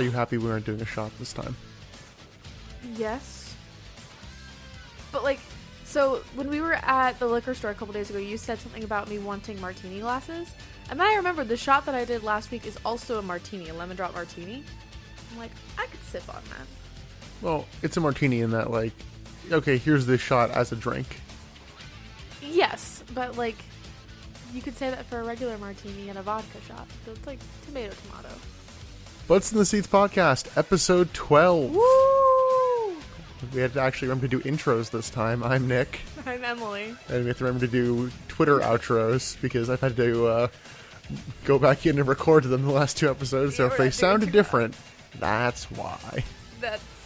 you happy we weren't doing a shot this time? Yes. But, like, so when we were at the liquor store a couple days ago, you said something about me wanting martini glasses. And then I remembered the shot that I did last week is also a martini, a lemon drop martini. I'm like, I could sip on that. Well, it's a martini in that, like, okay, here's this shot as a drink. Yes, but, like, you could say that for a regular martini and a vodka shot. So it's like tomato. Butts in the Seats podcast, episode 12. Woo! We had to actually remember to do intros this time. I'm Nick. I'm Emily. And we have to remember to do Twitter outros because I've had to go back in and record them the last two episodes. So if they sounded different, that's why.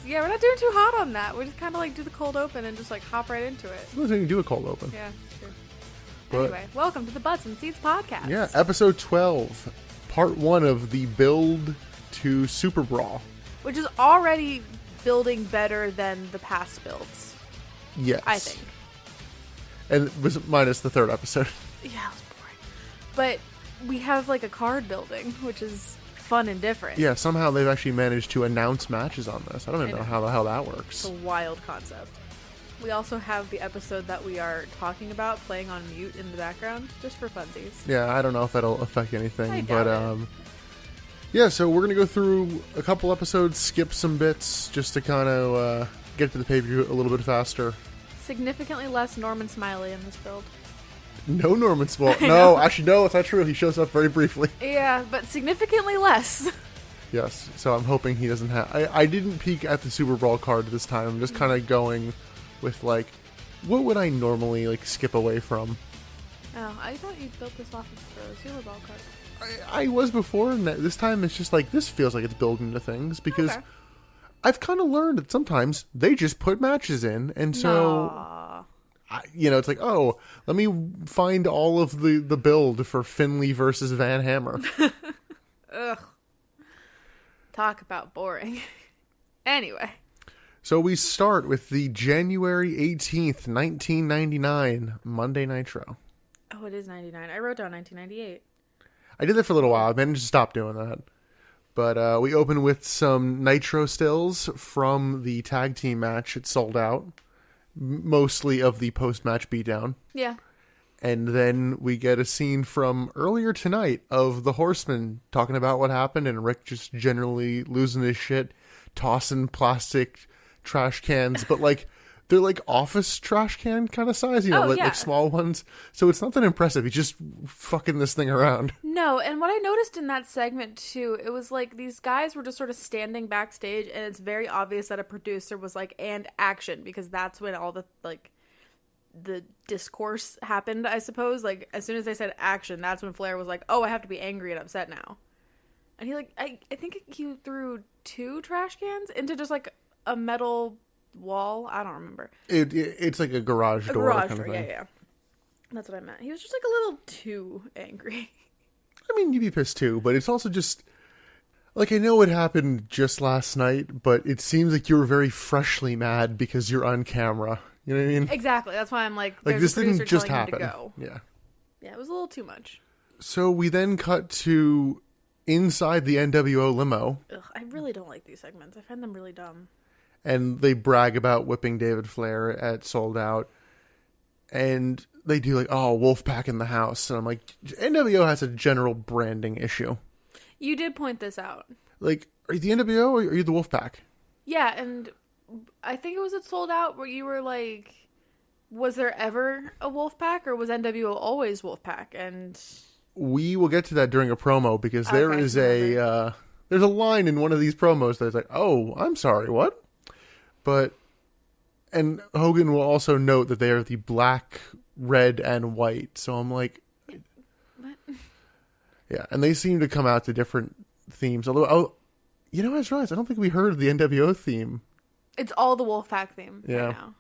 Yeah, we're not doing too hot on that. We just kind of like do the cold open and just like hop right into it. Sometimes you can do a cold open. Yeah, it's true. But, anyway, welcome to the Butts and Seats podcast. Yeah, episode 12, part 1 of the build to SuperBrawl. Which is already building better than the past builds. Yes. I think. And it was minus the third episode. Yeah, it was boring. But we have like a card building, which is fun and different. Yeah, somehow they've actually managed to announce matches on this. I don't even know how the hell that works. It's a wild concept. We also have the episode that we are talking about playing on mute in the background, just for funsies. Yeah, I don't know if that'll affect anything. I doubt it. Yeah, so we're going to go through a couple episodes, skip some bits, just to kind of get to the pay-per-view a little bit faster. Significantly less Norman Smiley in this build. No Norman Smiley. No, actually, no, it's not true. He shows up very briefly. Yeah, but significantly less. Yes, so I'm hoping he doesn't have... I didn't peek at the SuperBrawl card this time. I'm just kind of going with, like, what would I normally, like, skip away from? Oh, I thought you built this off of the SuperBrawl card. I was before, and this time it's just like, this feels like it's building to things, because I've kind of learned that sometimes they just put matches in, and so, it's like, oh, let me find all of the build for Finley versus Van Hammer. Ugh. Talk about boring. Anyway. So we start with the January 18th, 1999 Monday Nitro. Oh, it is 99. I wrote down 1998. I did that for a little while. I managed to stop doing that. But we open with some Nitro stills from the tag team match. It sold out. Mostly of the post-match beatdown. Yeah. And then we get a scene from earlier tonight of the Horsemen talking about what happened and Rick just generally losing his shit, tossing plastic trash cans. But like... They're like office trash can kind of size, like small ones. So it's not that impressive. He's just fucking this thing around. No, and what I noticed in that segment too, it was like these guys were just sort of standing backstage, and it's very obvious that a producer was like, and action, because that's when all the discourse happened, I suppose. Like, as soon as they said action, that's when Flair was like, oh, I have to be angry and upset now. And he I think he threw 2 trash cans into just like a metal wall. I don't remember. It's like a garage door. Garage kind of door, thing. yeah. That's what I meant. He was just like a little too angry. I mean, you'd be pissed too, but it's also just like, I know it happened just last night, but it seems like you were very freshly mad because you're on camera. You know what I mean? Exactly. That's why I'm like this didn't just happen. Yeah, it was a little too much. So we then cut to inside the NWO limo. Ugh, I really don't like these segments. I find them really dumb. And they brag about whipping David Flair at Sold Out. And they do like, oh, Wolfpack in the house. And I'm like, NWO has a general branding issue. You did point this out. Like, are you the NWO or are you the Wolfpack? Yeah, and I think it was at Sold Out where you were like, was there ever a Wolfpack or was NWO always Wolfpack? And we will get to that during a promo because there is there's a line in one of these promos that's like, oh, I'm sorry, what? And Hogan will also note that they are the black, red, and white. So I'm like, what? Yeah, and they seem to come out to different themes. Although, I just realized I don't think we heard the NWO theme. It's all the Wolfpack theme right now.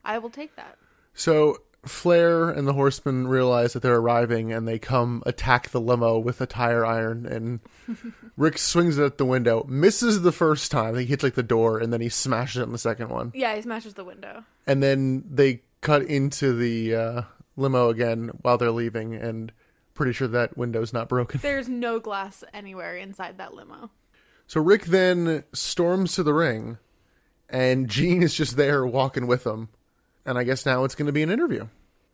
I will take that. So Flair and the Horsemen realize that they're arriving, and they come attack the limo with a tire iron, and Rick swings it at the window, misses the first time. He hits like the door, and then he smashes it in the second one. Yeah, he smashes the window. And then they cut into the limo again while they're leaving, and pretty sure that window's not broken. There's no glass anywhere inside that limo. So Rick then storms to the ring, and Gene is just there walking with him. And I guess now it's going to be an interview.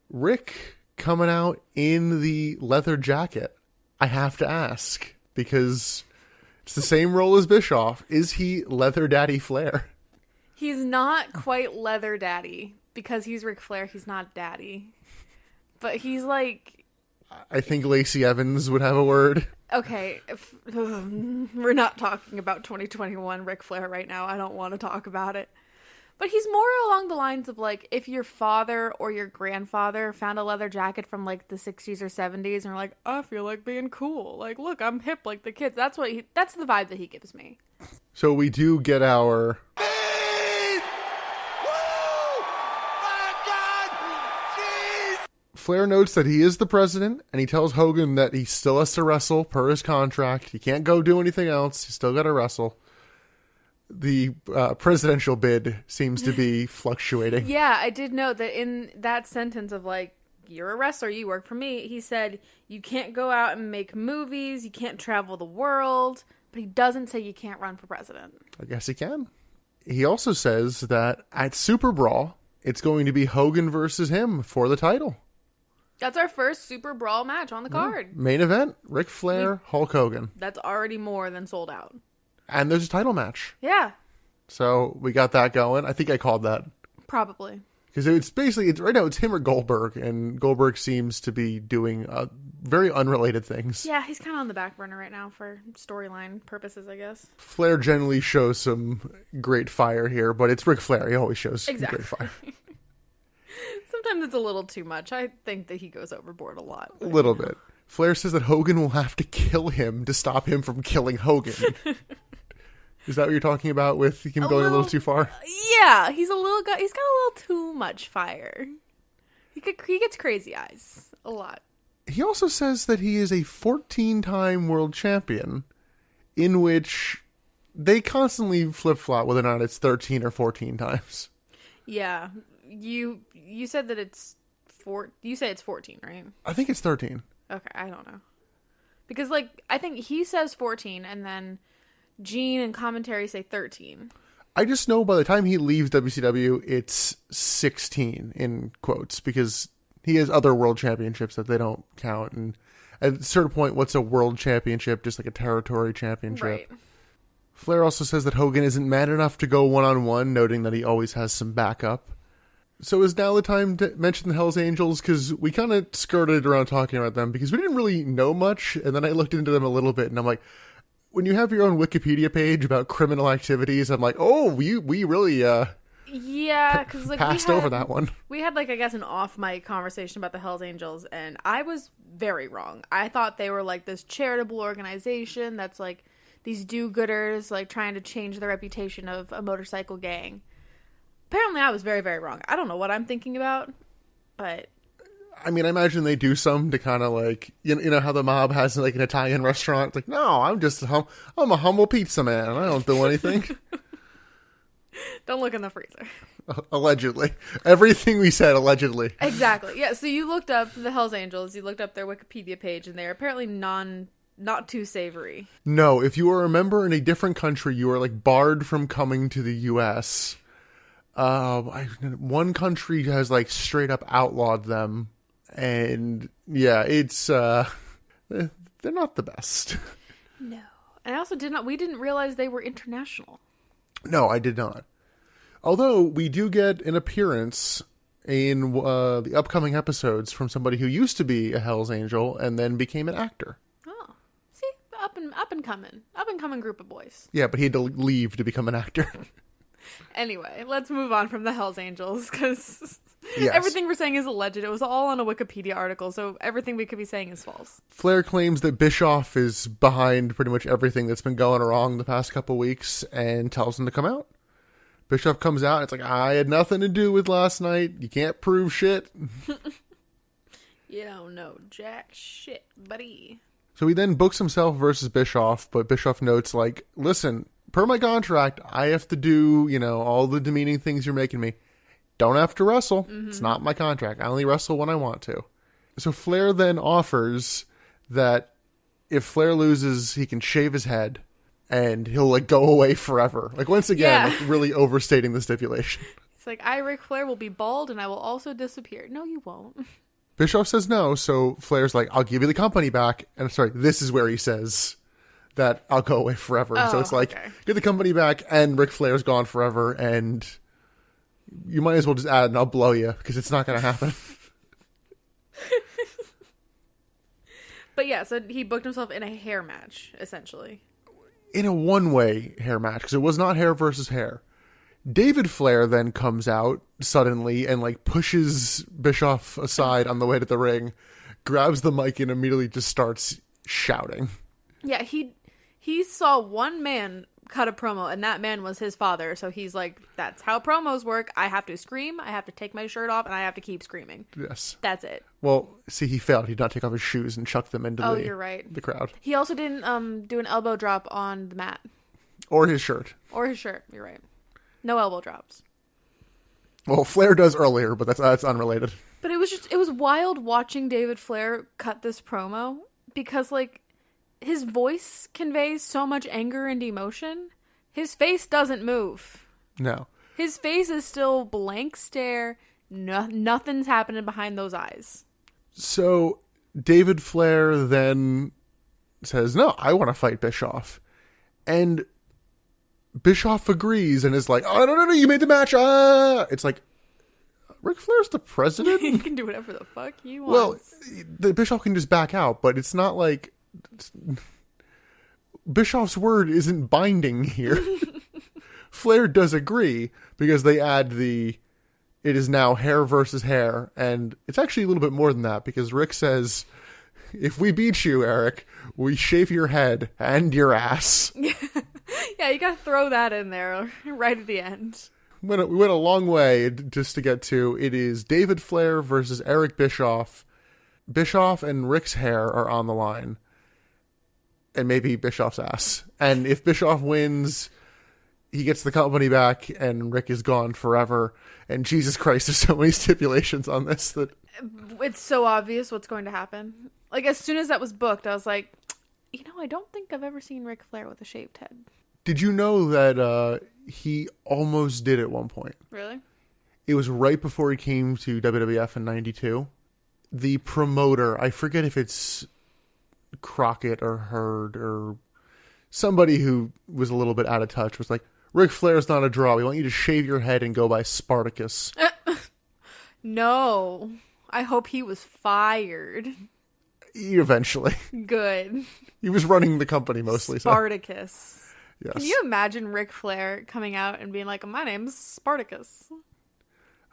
Rick coming out in the leather jacket. I have to ask, because it's the same role as Bischoff. Is he Leather Daddy Flair? He's not quite Leather Daddy, because he's Ric Flair. He's not Daddy. But he's like... I think Lacey Evans would have a word. Okay, we're not talking about 2021 Ric Flair right now. I don't want to talk about it. But he's more along the lines of, like, if your father or your grandfather found a leather jacket from, like, the 60s or 70s and are like, I feel like being cool. Like, look, I'm hip like the kids. That's the vibe that he gives me. So we do get our... Flair notes that he is the president, and he tells Hogan that he still has to wrestle per his contract. He can't go do anything else. He's still got to wrestle. The presidential bid seems to be fluctuating. Yeah, I did note that in that sentence of, like, you're a wrestler, you work for me, he said, you can't go out and make movies, you can't travel the world, but he doesn't say you can't run for president. I guess he can. He also says that at SuperBrawl, it's going to be Hogan versus him for the title. That's our first SuperBrawl match on the card. Main event, Ric Flair, Hulk Hogan. That's already more than sold out. And there's a title match. Yeah. So we got that going. I think I called that. Probably. Because right now it's him or Goldberg, and Goldberg seems to be doing very unrelated things. Yeah, he's kind of on the back burner right now for storyline purposes, I guess. Flair generally shows some great fire here, but it's Ric Flair. He always shows great fire. Sometimes it's a little too much. I think that he goes overboard a lot. A little bit. Flair says that Hogan will have to kill him to stop him from killing Hogan. Is that what you're talking about with him going a little too far? Yeah, he's got a little too much fire. He gets crazy eyes a lot. He also says that he is a 14-time world champion, in which they constantly flip-flop whether or not it's 13 or 14 times. Yeah. You said that it's you say it's 14, right? I think it's 13. Okay, I don't know. Because, like, I think he says 14, and then Gene and commentary say 13. I just know by the time he leaves WCW, it's 16 in quotes, because he has other world championships that they don't count. And at a certain point, what's a world championship? Just like a territory championship. Right. Flair also says that Hogan isn't mad enough to go one-on-one, noting that he always has some backup. So is now the time to mention the Hells Angels? Because we kind of skirted around talking about them because we didn't really know much. And then I looked into them a little bit, and I'm like, when you have your own Wikipedia page about criminal activities, I'm like, oh, we really yeah, because like passed over that one. We had, like, I guess an off mic conversation about the Hells Angels, and I was very wrong. I thought they were like this charitable organization that's like these do-gooders, like trying to change the reputation of a motorcycle gang. Apparently, I was very, very wrong. I don't know what I'm thinking about, but... I mean, I imagine they do some to kind of like, you know how the mob has like an Italian restaurant? It's like, no, I'm a humble pizza man. I don't do anything. Don't look in the freezer. Allegedly. Everything we said, allegedly. Exactly. Yeah, so you looked up the Hells Angels, you looked up their Wikipedia page, and they're apparently not too savory. No, if you are a member in a different country, you are like barred from coming to the U.S., one country has like straight up outlawed them, and yeah, it's they're not the best. No, and I also we didn't realize they were international. No, I did not. Although we do get an appearance in the upcoming episodes from somebody who used to be a Hells Angel and then became an actor. Oh, see, up and coming group of boys. Yeah, but he had to leave to become an actor. Anyway, let's move on from the Hells Angels, because yes. Everything we're saying is alleged. It was all on a Wikipedia article, so everything we could be saying is false. Flair claims that Bischoff is behind pretty much everything that's been going wrong the past couple weeks and tells him to come out. Bischoff comes out and it's like, I had nothing to do with last night. You can't prove shit. You don't know jack shit, buddy. So he then books himself versus Bischoff, but Bischoff notes like, listen, per my contract, I have to do, all the demeaning things you're making me. Don't have to wrestle. Mm-hmm. It's not my contract. I only wrestle when I want to. So Flair then offers that if Flair loses, he can shave his head and he'll like go away forever. Like once again, like, really overstating the stipulation. It's like, I, Ric Flair, will be bald and I will also disappear. No, you won't. Bischoff says no, so Flair's like, I'll give you the company back. And sorry, this is where he says that I'll go away forever. So it's like, get the company back and Ric Flair's gone forever, and you might as well just add and I'll blow you, because it's not going to happen. But yeah, so he booked himself in a hair match, essentially. In a one-way hair match, because it was not hair versus hair. David Flair then comes out suddenly and like pushes Bischoff aside on the way to the ring, grabs the mic and immediately just starts shouting. Yeah, he saw one man cut a promo, and that man was his father. So he's like, that's how promos work. I have to scream, I have to take my shirt off, and I have to keep screaming. Yes. That's it. Well, see, he failed. He did not take off his shoes and chuck them into you're right. the crowd. He also didn't do an elbow drop on the mat. Or his shirt. Or his shirt, you're right. No elbow drops. Well, Flair does earlier, but that's unrelated. But it was wild watching David Flair cut this promo, because like his voice conveys so much anger and emotion. His face doesn't move. No. His face is still blank stare. Nothing's happening behind those eyes. So David Flair then says, no, I want to fight Bischoff. And Bischoff agrees and is like, oh, no, you made the match. It's like, Ric Flair's the president. He can do whatever the fuck he wants. Well, the Bischoff can just back out, but it's not like Bischoff's word isn't binding here. Flair does agree, because they add it is now hair versus hair, and it's actually a little bit more than that, because Rick says, if we beat you, Eric, we shave your head and your ass. Yeah, you gotta throw that in there right at the end. We went a long way just to get to, it is David Flair versus Eric Bischoff. Bischoff and Rick's hair are on the line. And maybe Bischoff's ass. And if Bischoff wins, he gets the company back and Rick is gone forever. And Jesus Christ, there's so many stipulations on this that... It's so obvious what's going to happen. Like, as soon as that was booked, I was like, I don't think I've ever seen Ric Flair with a shaved head. Did you know that he almost did at one point? Really? It was right before he came to WWF in 92. The promoter, I forget if it's Crockett or Hurd or somebody who was a little bit out of touch, was like, Ric Flair's not a draw. We want you to shave your head and go by Spartacus. No. I hope he was fired. Eventually. Good. He was running the company mostly. Spartacus. So. Yes. Can you imagine Ric Flair coming out and being like, my name's Spartacus?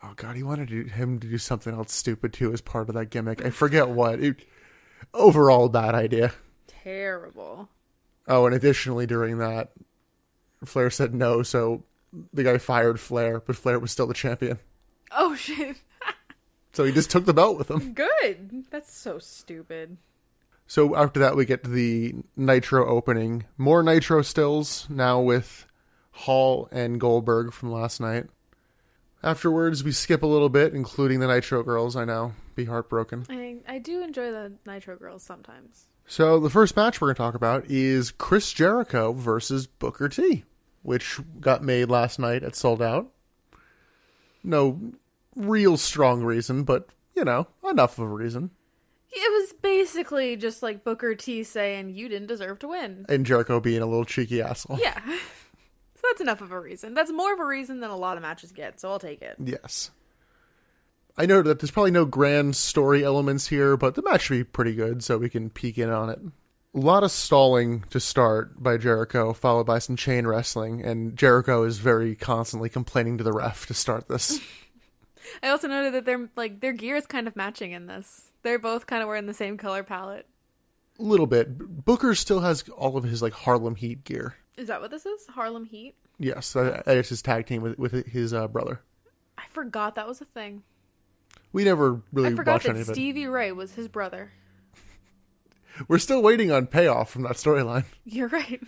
Oh, God, he wanted him to do something else stupid, too, as part of that gimmick. I forget what. Overall, a bad idea. Terrible. Oh, and additionally, during that, Flair said no, so the guy fired Flair, but Flair was still the champion. Oh, shit. So he just took the belt with him. Good. That's so stupid. So after that, we get the Nitro opening. More Nitro stills, now with Hall and Goldberg from last night. Afterwards, we skip a little bit, including the Nitro girls, I know. Be heartbroken. I do enjoy the Nitro girls sometimes. So the first match we're going to talk about is Chris Jericho versus Booker T, which got made last night at Sold Out. No real strong reason, but, enough of a reason. It was basically just like Booker T saying, you didn't deserve to win. And Jericho being a little cheeky asshole. Yeah. So that's enough of a reason. That's more of a reason than a lot of matches get, so I'll take it. Yes. I know that there's probably no grand story elements here, but the match should be pretty good, so we can peek in on it. A lot of stalling to start by Jericho, followed by some chain wrestling, and Jericho is very constantly complaining to the ref to start this. I also noted that their gear is kind of matching in this. They're both kind of wearing the same color palette. A little bit. Booker still has all of his Harlem Heat gear. Is that what this is? Harlem Heat? Yes, it's his tag team with his brother. I forgot that was a thing. We never really watched any of it. I forgot that Stevie Ray was his brother. We're still waiting on payoff from that storyline. You're right.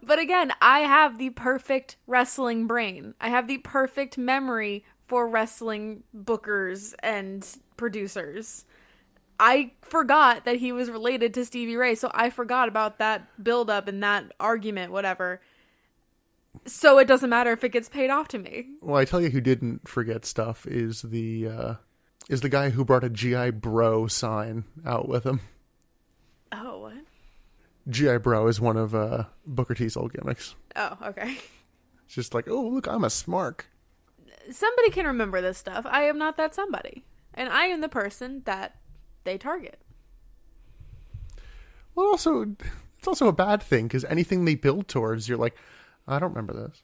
But again, I have the perfect wrestling brain. I have the perfect memory for wrestling bookers and producers. I forgot that he was related to Stevie Ray, so I forgot about that build-up and that argument, whatever. So it doesn't matter if it gets paid off to me. Well, I tell you who didn't forget stuff is the guy who brought a G.I. Bro sign out with him. Oh, what? G.I. Bro is one of Booker T's old gimmicks. Oh, okay. It's just like, oh, look, I'm a smark. Somebody can remember this stuff. I am not that somebody. And I am the person that they target. Well, it's also a bad thing, because anything they build towards, you're like, I don't remember this.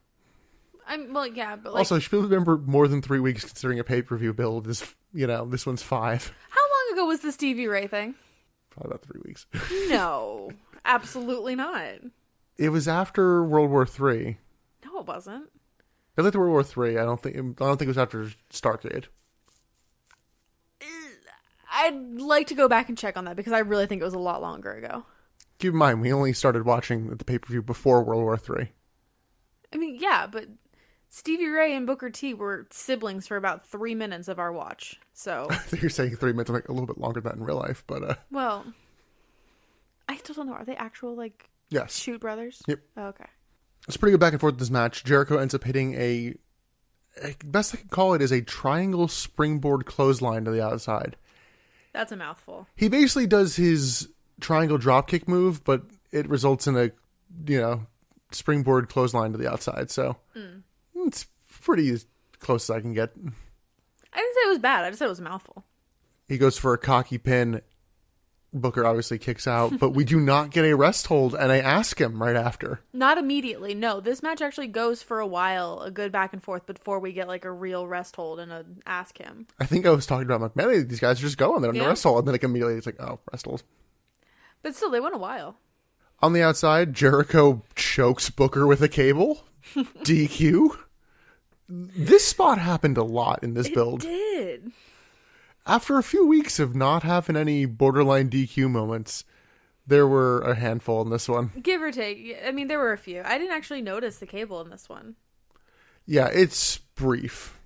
Well, yeah, but like... Also, should remember more than 3 weeks considering a pay-per-view build is, this one's 5. How long ago was the Stevie Ray thing? Probably about 3 weeks. No, absolutely not. It was after World War III. No, it wasn't. It was after World War III. I don't think it was after Starcade. I'd like to go back and check on that because I really think it was a lot longer ago. Keep in mind, we only started watching the pay-per-view before World War III. I mean, yeah, but Stevie Ray and Booker T were siblings for about 3 minutes of our watch. So I think you're saying 3 minutes, like a little bit longer than that in real life, but well, I still don't know. Are they actual yes, shoot brothers? Yep. Oh, okay. It's pretty good back and forth in this match. Jericho ends up hitting a best I can call it is a triangle springboard clothesline to the outside. That's a mouthful. He basically does his triangle dropkick move, but it results in a springboard clothesline to the outside. So it's pretty as close as I can get. I didn't say it was bad. I just said it was a mouthful. He goes for a cocky pin. Booker obviously kicks out, but we do not get a rest hold, and I ask him right after. Not immediately, no. This match actually goes for a while, a good back and forth, before we get a real rest hold and a ask him. I think I was talking about, man, these guys are just going. They're on the rest hold, and then immediately it's like, oh, rest hold. But still, they went a while. On the outside, Jericho chokes Booker with a cable. DQ. This spot happened a lot in this build. It did. After a few weeks of not having any borderline DQ moments, there were a handful in this one. Give or take. I mean, there were a few. I didn't actually notice the cable in this one. Yeah, it's brief.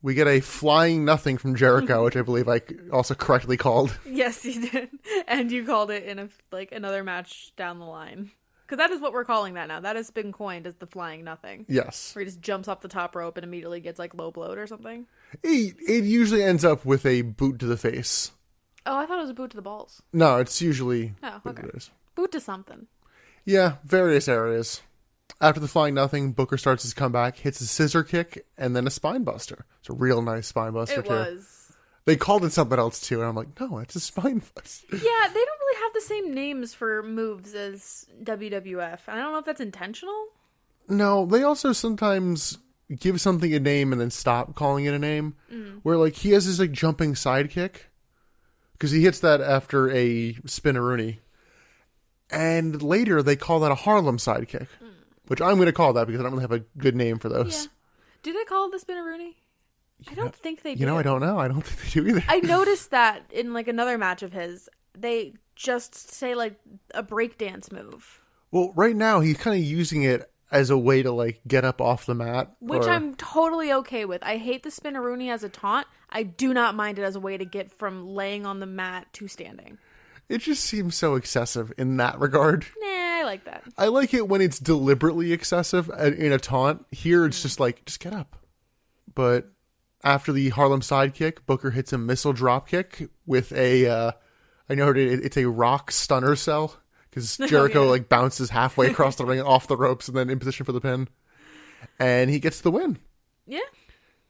We get a flying nothing from Jericho, which I believe I also correctly called. Yes, you did. And you called it in another match down the line. Because that is what we're calling that now. That has been coined as the flying nothing. Yes. Where he just jumps off the top rope and immediately gets low blowed or something. It usually ends up with a boot to the face. Oh, I thought it was a boot to the balls. No, it's usually... Oh, okay. It is. Boot to something. Yeah, various areas. After the flying nothing, Booker starts his comeback, hits a scissor kick, and then a spine buster. It's a real nice spine buster, too. It was. They called it something else, too, and I'm like, no, it's a spine buster. Yeah, they don't really have the same names for moves as WWF. And I don't know if that's intentional. No, they also sometimes give something a name and then stop calling it a name. Where, he has this, jumping sidekick. Because he hits that after a spinneroonie. And later, they call that a Harlem sidekick. Which I'm going to call that because I don't really have a good name for those. Yeah. Do they call it the spinneroonie? I don't think they do. I don't know. I don't think they do either. I noticed that in another match of his, they just say a breakdance move. Well, right now he's kind of using it as a way to get up off the mat. Which I'm totally okay with. I hate the spinneroonie as a taunt. I do not mind it as a way to get from laying on the mat to standing. It just seems so excessive in that regard. Nah, I like that. I like it when it's deliberately excessive in a taunt. Here it's just just get up. But after the Harlem sidekick, Booker hits a missile dropkick with a, I know it's a rock stunner cell. Because Jericho bounces halfway across the ring off the ropes and then in position for the pin. And he gets the win. Yeah.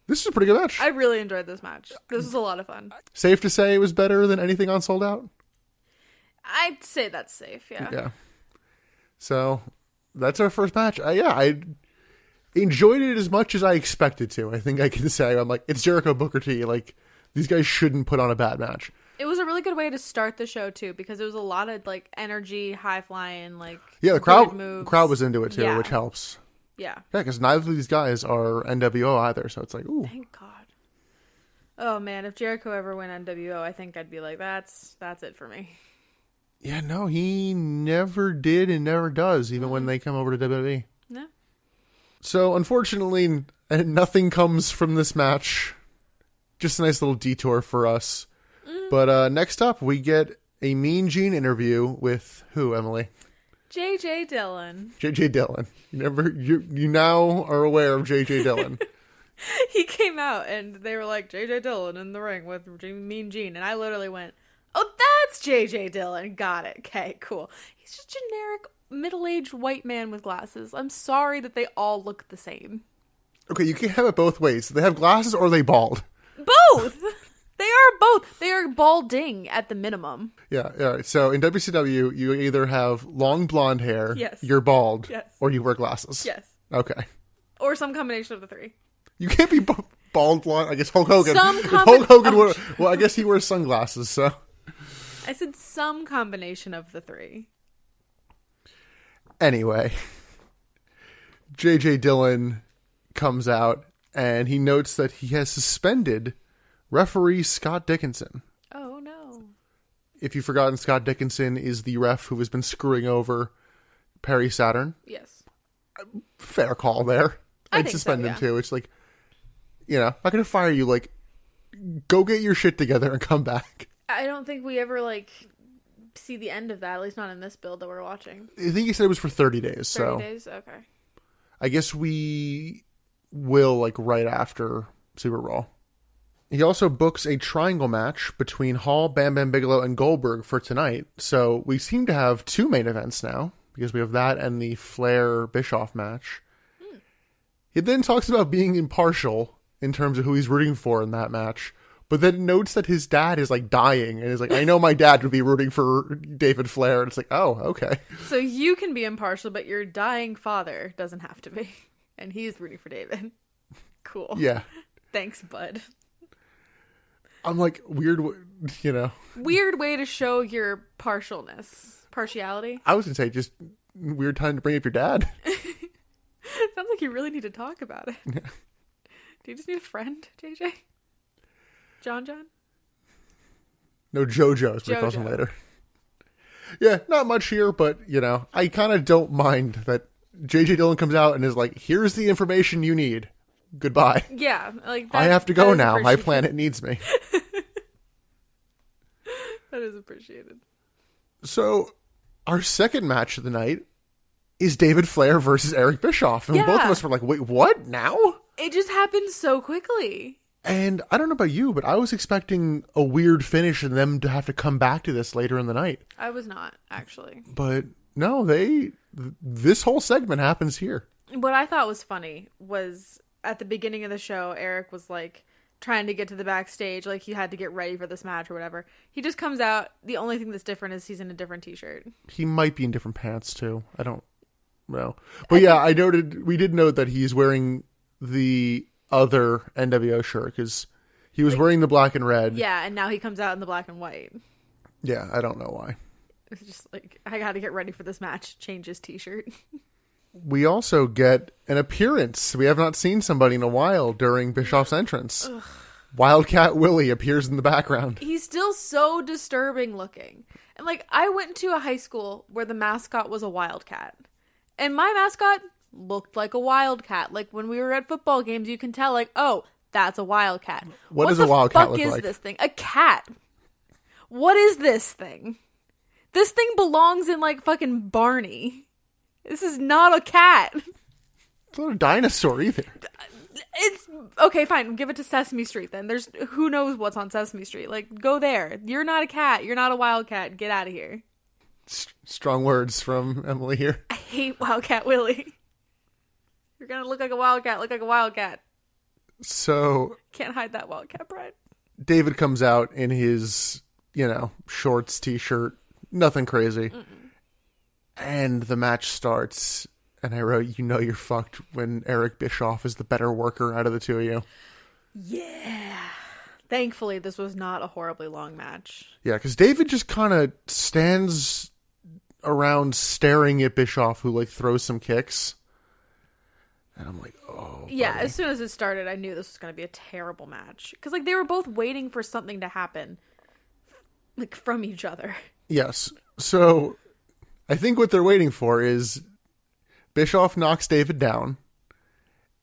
This is a pretty good match. I really enjoyed this match. This was a lot of fun. Safe to say it was better than anything on Sold Out? I'd say that's safe, yeah. Yeah. So, that's our first match. I enjoyed it as much as I expected to. I think I can say, it's Jericho Booker T. These guys shouldn't put on a bad match. It was a really good way to start the show, too, because it was a lot of, energy, high-flying, yeah, the crowd was into it, too, which helps. Yeah. Yeah, because neither of these guys are NWO either, so it's ooh. Thank God. Oh, man, if Jericho ever went NWO, I think I'd be that's it for me. Yeah, no, he never did and never does, even when they come over to WWE. No. So, unfortunately, nothing comes from this match. Just a nice little detour for us. But next up, we get a Mean Gene interview with who, Emily? J.J. Dillon. J.J. Dillon. You now are aware of J.J. Dillon. He came out and they were like, J.J. Dillon in the ring with Mean Gene. And I literally went, oh, that's J.J. Dillon. Got it. Okay, cool. He's just generic middle-aged white man with glasses. I'm sorry that they all look the same. Okay, you can have it both ways. They have glasses or they bald. Both! They are both. They are balding at the minimum. Yeah, yeah. So in WCW, you either have long blonde hair, yes, you're bald, yes, or you wear glasses. Yes. Okay. Or some combination of the three. You can't be bald blonde. I guess Hulk Hogan. Hulk Hogan would. Well, I guess he wears sunglasses. So. I said some combination of the three. Anyway, J.J. Dillon comes out and he notes that he has suspended referee Scott Dickinson. Oh, no. If you've forgotten, Scott Dickinson is the ref who has been screwing over Perry Saturn. Yes. Fair call there. I'd suspend him too. It's like, I'm not going to fire you. Like, go get your shit together and come back. I don't think we ever, see the end of that, at least not in this build that we're watching. I think he said it was for 30 days. 30 days? Okay. I guess we will, right after SuperBrawl. He also books a triangle match between Hall, Bam Bam Bigelow, and Goldberg for tonight. So we seem to have two main events now, because we have that and the Flair-Bischoff match. He then talks about being impartial in terms of who he's rooting for in that match, but then notes that his dad is, dying, and is like, I know my dad would be rooting for David Flair, and it's like, oh, okay. So you can be impartial, but your dying father doesn't have to be, and he's rooting for David. Cool. Yeah. Thanks, bud. I'm like, weird, Weird way to show your partiality. I was going to say, just weird time to bring up your dad. Sounds like you really need to talk about it. Yeah. Do you just need a friend, JJ? John? No, JoJo, as we call him later. Yeah, not much here, but, I kind of don't mind that J.J. Dillon comes out and is like, here's the information you need. Goodbye. Yeah, I have to go now. My planet needs me. That is appreciated. So, our second match of the night is David Flair versus Eric Bischoff. And both of us were like, wait, what? Now? It just happened so quickly. And I don't know about you, but I was expecting a weird finish and them to have to come back to this later in the night. I was not, actually. But no, this whole segment happens here. What I thought was funny was at the beginning of the show, Eric was trying to get to the backstage, he had to get ready for this match or whatever. He just comes out. The only thing that's different is he's in a different t-shirt. He might be in different pants too. I don't know. But we did note that he's wearing the other NWO shirt because he was wearing the black and red. Yeah, and now he comes out in the black and white. Yeah, I don't know why. It's just I got to get ready for this match. Change his t-shirt. We also get an appearance. We have not seen somebody in a while during Bischoff's entrance. Ugh. Wildcat Willie appears in the background. He's still so disturbing looking. And I went to a high school where the mascot was a wildcat. And my mascot looked like a wildcat. When we were at football games, you can tell, oh, that's a wildcat. What does a wildcat look like? What the fuck is this thing? A cat. What is this thing? This thing belongs in, fucking Barney. This is not a cat. It's not a dinosaur either. It's okay, fine. Give it to Sesame Street then. There's who knows what's on Sesame Street. Go there. You're not a cat. You're not a wildcat. Get out of here. Strong words from Emily here. I hate Wildcat Willie. You're gonna look like a wildcat. Look like a wildcat. So can't hide that wildcat pride. David comes out in his, shorts, t-shirt, nothing crazy. Mm-mm. And the match starts, and I wrote, you're fucked when Eric Bischoff is the better worker out of the two of you. Yeah. Thankfully, this was not a horribly long match. Yeah, because David just kind of stands around staring at Bischoff, who, throws some kicks. And I'm like, oh, yeah, buddy. As soon as it started, I knew this was going to be a terrible match. Because, they were both waiting for something to happen, from each other. Yes. So I think what they're waiting for is Bischoff knocks David down,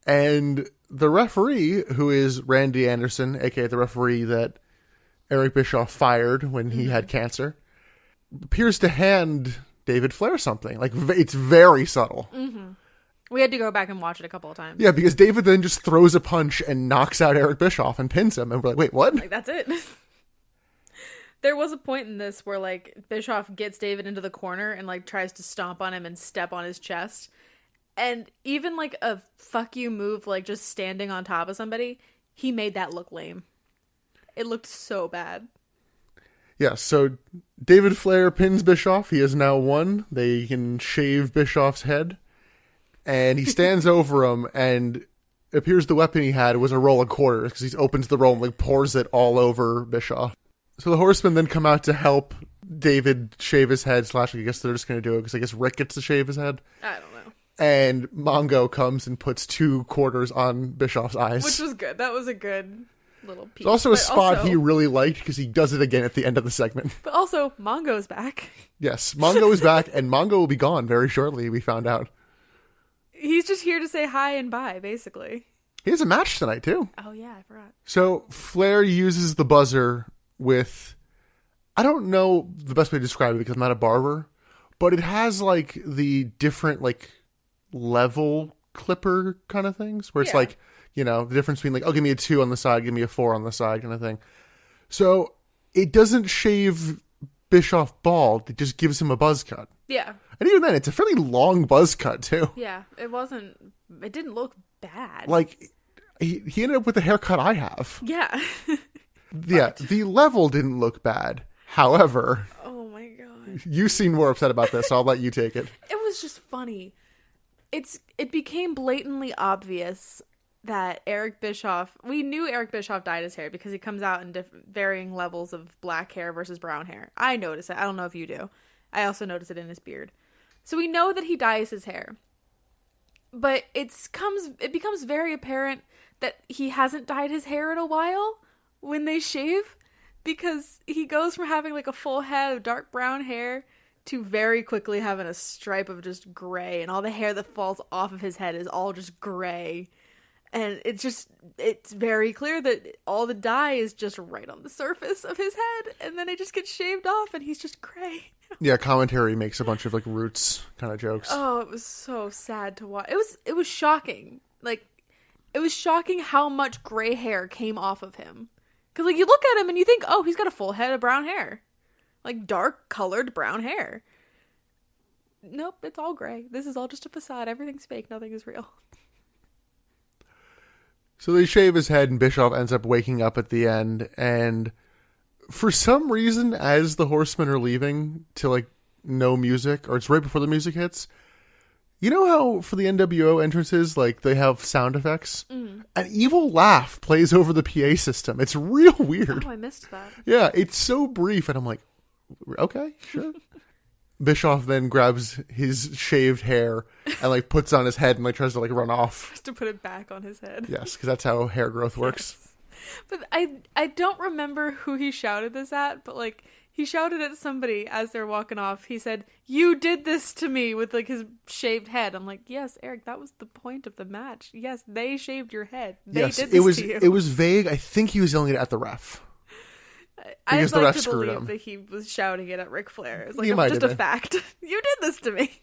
and the referee, who is Randy Anderson, aka the referee that Eric Bischoff fired when he had cancer, appears to hand David Flair something. Like, it's very subtle. Mm-hmm. We had to go back and watch it a couple of times. Yeah, because David then just throws a punch and knocks out Eric Bischoff and pins him. And we're like, wait, what? Like, that's it. There was a point in this where, like, Bischoff gets David into the corner and, like, tries to stomp on him and step on his chest. And even, like, a fuck you move, like, just standing on top of somebody, he made that look lame. It looked so bad. Yeah, so David Flair pins Bischoff. He has now won. They can shave Bischoff's head. And he stands over him, and it appears the weapon he had was a roll of quarters, because he opens the roll and like pours it all over Bischoff. So the Horsemen then come out to help David shave his head, / I guess they're just going to do it, because I guess Rick gets to shave his head. I don't know. And Mongo comes and puts 2 quarters on Bischoff's eyes. Which was good. That was a good little piece. It's also a spot he really liked, because he does it again at the end of the segment. But also, Mongo's back. Yes, Mongo is back, and Mongo will be gone very shortly, we found out. He's just here to say hi and bye, basically. He has a match tonight, too. Oh, yeah, I forgot. So, Flair uses the buzzer with... I don't know the best way to describe it because I'm not a barber, but it has, like, the different, like, level clipper kind of things, where it's like, you know, the difference between, like, oh, give me a 2 on the side, give me a 4 on the side kind of thing. So, it doesn't shave Bischoff bald, it just gives him a buzz cut. Yeah. And even then, it's a fairly long buzz cut, too. Yeah, it didn't look bad. Like, he ended up with the haircut I have. Yeah. Yeah, the level didn't look bad. However... Oh my god. You seem more upset about this, so I'll let you take it. It was just funny. It became blatantly obvious that Eric Bischoff... We knew Eric Bischoff dyed his hair because he comes out in varying levels of black hair versus brown hair. I notice it. I don't know if you do. I also notice it in his beard. So we know that he dyes his hair. But it becomes very apparent that he hasn't dyed his hair in a while when they shave. Because he goes from having like a full head of dark brown hair to very quickly having a stripe of just gray. And all the hair that falls off of his head is all just gray. And it's very clear that all the dye is just right on the surface of his head. And then it just gets shaved off and he's just gray. Yeah, commentary makes a bunch of like roots kind of jokes. Oh, it was so sad to watch. It was shocking. Like, it was shocking how much gray hair came off of him. Because, like, you look at him and you think, oh, he's got a full head of brown hair. Like, dark colored brown hair. Nope, it's all gray. This is all just a facade. Everything's fake. Nothing is real. So they shave his head and Bischoff ends up waking up at the end. And for some reason, as the Horsemen are leaving to, like, no music, or it's right before the music hits, you know how for the NWO entrances, like, they have sound effects? Mm. An evil laugh plays over the PA system. It's real weird. Oh, I missed that. Yeah, it's so brief, and I'm like, okay, sure. Bischoff then grabs his shaved hair and, like, puts on his head and, like, tries to, like, run off. Just to put it back on his head. Yes, because that's how hair growth works. Yes. But I don't remember who he shouted this at, but, like, he shouted at somebody as they're walking off. He said, "You did this to me," with, like, his shaved head. I'm like, yes, Eric, that was the point of the match. Yes, they shaved your head. They did this to you. It was vague. I think he was yelling it at the ref. I'd like to believe that he was shouting it at Ric Flair. It's like, just a fact. You did this to me.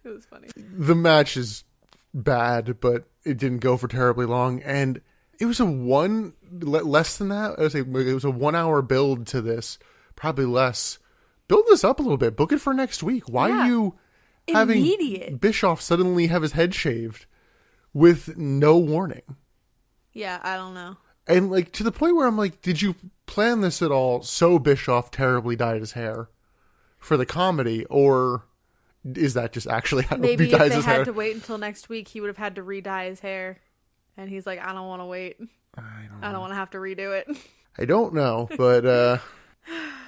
It was funny. The match is bad, but it didn't go for terribly long. And it was less than that. It was a 1 hour build to this, probably less. Build this up a little bit. Book it for next week. Why are you having Bischoff suddenly have his head shaved with no warning? Yeah, I don't know. And, like, to the point where I'm like, did you plan this at all so Bischoff terribly dyed his hair for the comedy, or is that just actually how he dyes his hair? Maybe if they had to wait until next week, he would have had to re-dye his hair. And he's like, I don't want to wait. I don't want to have to redo it. I don't know, but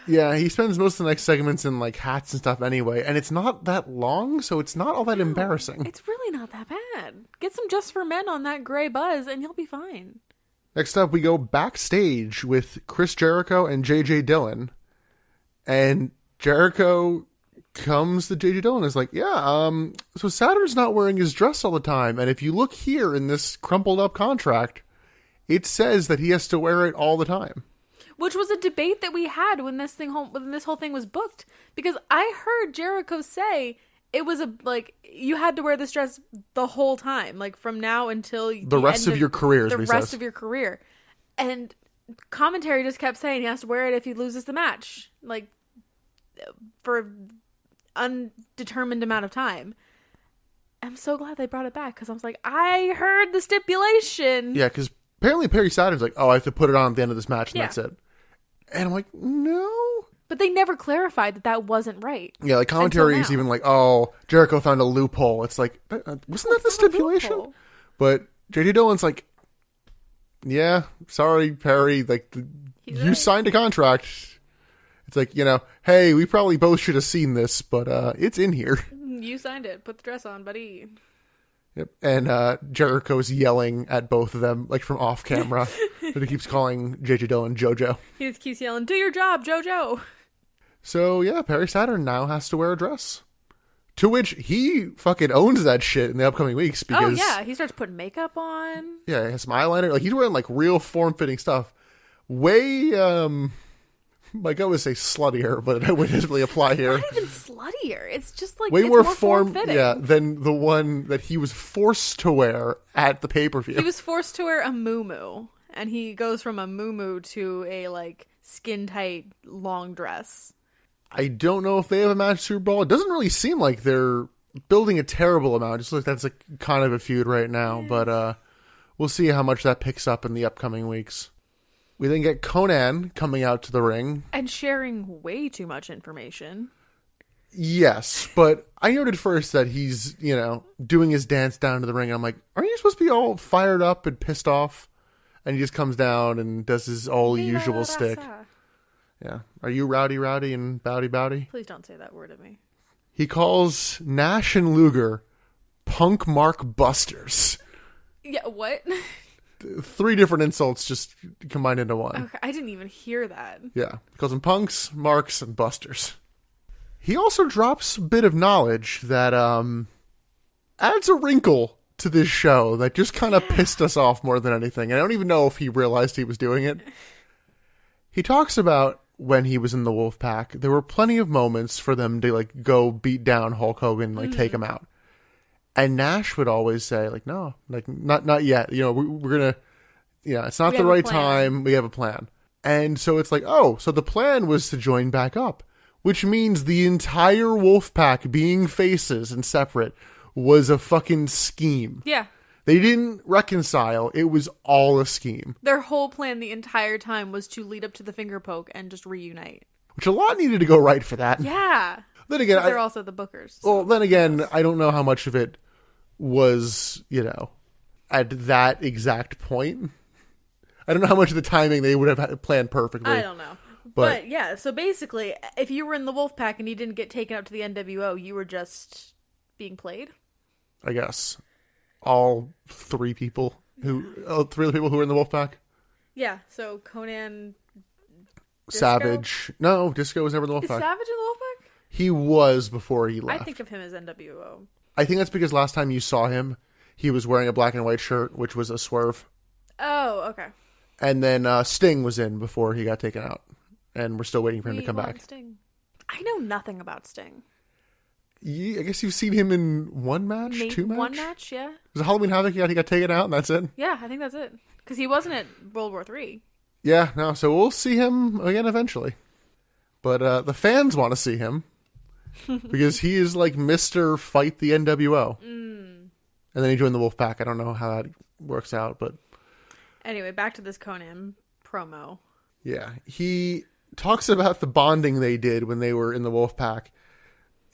yeah, he spends most of the next segments in, like, hats and stuff anyway, and it's not that long, so it's not all that embarrassing. It's really not that bad. Get some Just for Men on that gray buzz, and you'll be fine. Next up, we go backstage with Chris Jericho and J.J. Dillon. And Jericho comes to J.J. Dillon and is like, yeah, so Saturn's not wearing his dress all the time. And if you look here in this crumpled up contract, it says that he has to wear it all the time. Which was a debate that we had when this whole thing was booked. Because I heard Jericho say it was you had to wear this dress the whole time, like from now until the rest of your career. The rest of your career, and commentary just kept saying he has to wear it if he loses the match, like for undetermined amount of time. I'm so glad they brought it back because I was like, I heard the stipulation. Yeah, because apparently Perry Saturn's like, oh, I have to put it on at the end of this match and that's it. And I'm like, no. But they never clarified that wasn't right. Yeah, like commentary is even like, oh, Jericho found a loophole. It's like, wasn't that the stipulation? But JD Dillon's like, yeah, sorry, Perry. Like, you signed a contract. It's like, hey, we probably both should have seen this, but it's in here. You signed it. Put the dress on, buddy. Yep. And Jericho's yelling at both of them, like from off camera. But he keeps calling JJ Dillon JoJo. He just keeps yelling, do your job, JoJo. So, yeah, Perry Saturn now has to wear a dress. To which he fucking owns that shit in the upcoming weeks. Because, oh, yeah. He starts putting makeup on. Yeah, he has some eyeliner. Like, he's wearing, like, real form-fitting stuff. Way, like I would say sluttier, but it wouldn't really apply here. Not even sluttier. It's just, like, way it's more form-fitting. Yeah, than the one that he was forced to wear at the pay-per-view. He was forced to wear a muumuu. And he goes from a muumuu to a, like, skin-tight long dress. I don't know if they have a match SuperBrawl. It doesn't really seem like they're building a terrible amount. Just like that's kind of a feud right now. But we'll see how much that picks up in the upcoming weeks. We then get Conan coming out to the ring. And sharing way too much information. Yes, but I noted first that he's, doing his dance down to the ring. And I'm like, aren't you supposed to be all fired up and pissed off? And he just comes down and does his all usual stick. Yeah. Are you rowdy and bowdy? Please don't say that word at me. He calls Nash and Luger Punk Mark Busters. Yeah, what? 3 different insults just combined into one. Okay, I didn't even hear that. Yeah. He calls them punks, marks, and busters. He also drops a bit of knowledge that adds a wrinkle to this show that just kind of pissed us off more than anything. I don't even know if he realized he was doing it. He talks about when he was in the Wolfpack, there were plenty of moments for them to like go beat down Hulk Hogan, like take him out. And Nash would always say like, no, like not yet. We're going to, it's not the right time. We have a plan. And so it's like, oh, so the plan was to join back up, which means the entire Wolfpack being faces and separate was a fucking scheme. Yeah. They didn't reconcile. It was all a scheme. Their whole plan the entire time was to lead up to the finger poke and just reunite. Which a lot needed to go right for that. Yeah. Then again, they're also the bookers. So. Well, then again, I don't know how much of it was, at that exact point. I don't know how much of the timing they would have planned perfectly. I don't know. But yeah, so basically, if you were in the Wolfpack and you didn't get taken out to the NWO, you were just being played. I guess. All 3 people who of the people who were in the Wolfpack. Yeah, so Conan, Disco? Savage. No, Disco was never in the Wolfpack. Is Savage in the Wolfpack? He was before he left. I think of him as NWO. I think that's because last time you saw him, he was wearing a black and white shirt, which was a swerve. Oh, okay. And then Sting was in before he got taken out, and we're still waiting for him to come back. Sting. I know nothing about Sting. I guess you've seen him in one match, Maybe 2 matches? One match, yeah. Was it Halloween Havoc? He got taken out and that's it? Yeah, I think that's it. Because he wasn't at World War III. Yeah, no, so we'll see him again eventually. But the fans want to see him. Because he is like Mr. Fight the NWO. And then he joined the Wolfpack. I don't know how that works out, but... Anyway, back to this Conan promo. Yeah, he talks about the bonding they did when they were in the Wolfpack.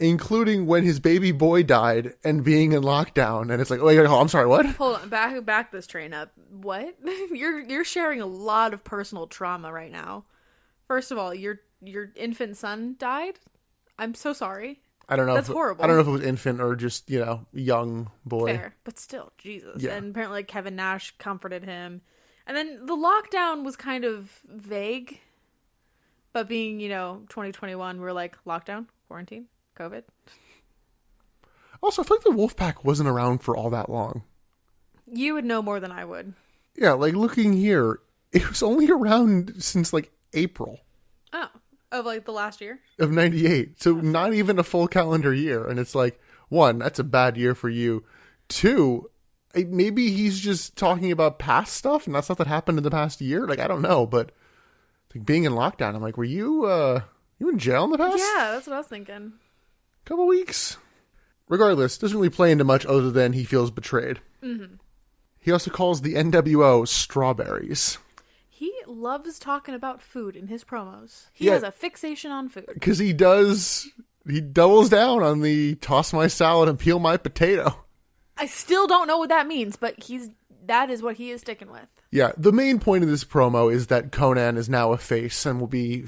Including when his baby boy died and being in lockdown, and it's like, oh, I'm sorry, what? Hold on, back this train up. What? You're sharing a lot of personal trauma right now. First of all, your infant son died. I'm so sorry. I don't know. That's horrible. I don't know if it was infant or just young boy. Fair, but still, Jesus. Yeah. And apparently, Kevin Nash comforted him, and then the lockdown was kind of vague. But being 2021, we're like lockdown, quarantine. COVID. Also, I feel like the Wolfpack wasn't around for all that long. You would know more than I would. Yeah, like looking here, it was only around since like April. Oh, of like the last year? Of 98. So not even a full calendar year. And it's like, one, that's a bad year for you. Two, maybe he's just talking about past stuff and that stuff that happened in the past year. Like, I don't know, but like being in lockdown, I'm like, were you in jail in the past? Yeah, that's what I was thinking. Couple weeks. Regardless, doesn't really play into much other than he feels betrayed. Mm-hmm. He also calls the NWO strawberries. He loves talking about food in his promos. He has a fixation on food. Because he doubles down on the toss my salad and peel my potato. I still don't know what that means, but that is what he is sticking with. Yeah, the main point of this promo is that Conan is now a face and will be,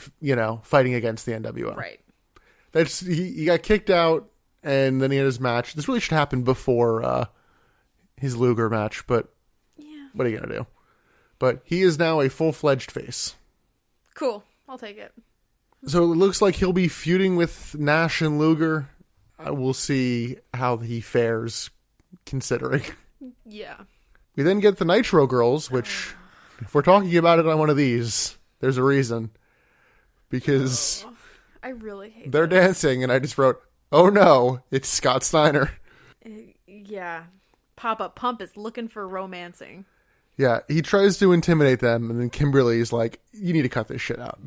fighting against the NWO. Right. He got kicked out and then he had his match. This really should happen before his Luger match, but what are you going to do? But he is now a full-fledged face. Cool. I'll take it. So it looks like he'll be feuding with Nash and Luger. We'll see how he fares, considering. Yeah. We then get the Nitro Girls, which, if we're talking about it on one of these, there's a reason. Because I really hate they're dancing, and I just wrote, oh no, it's Scott Steiner. Yeah. Pop-Up Pump is looking for romancing. Yeah, he tries to intimidate them, and then Kimberly's like, you need to cut this shit out.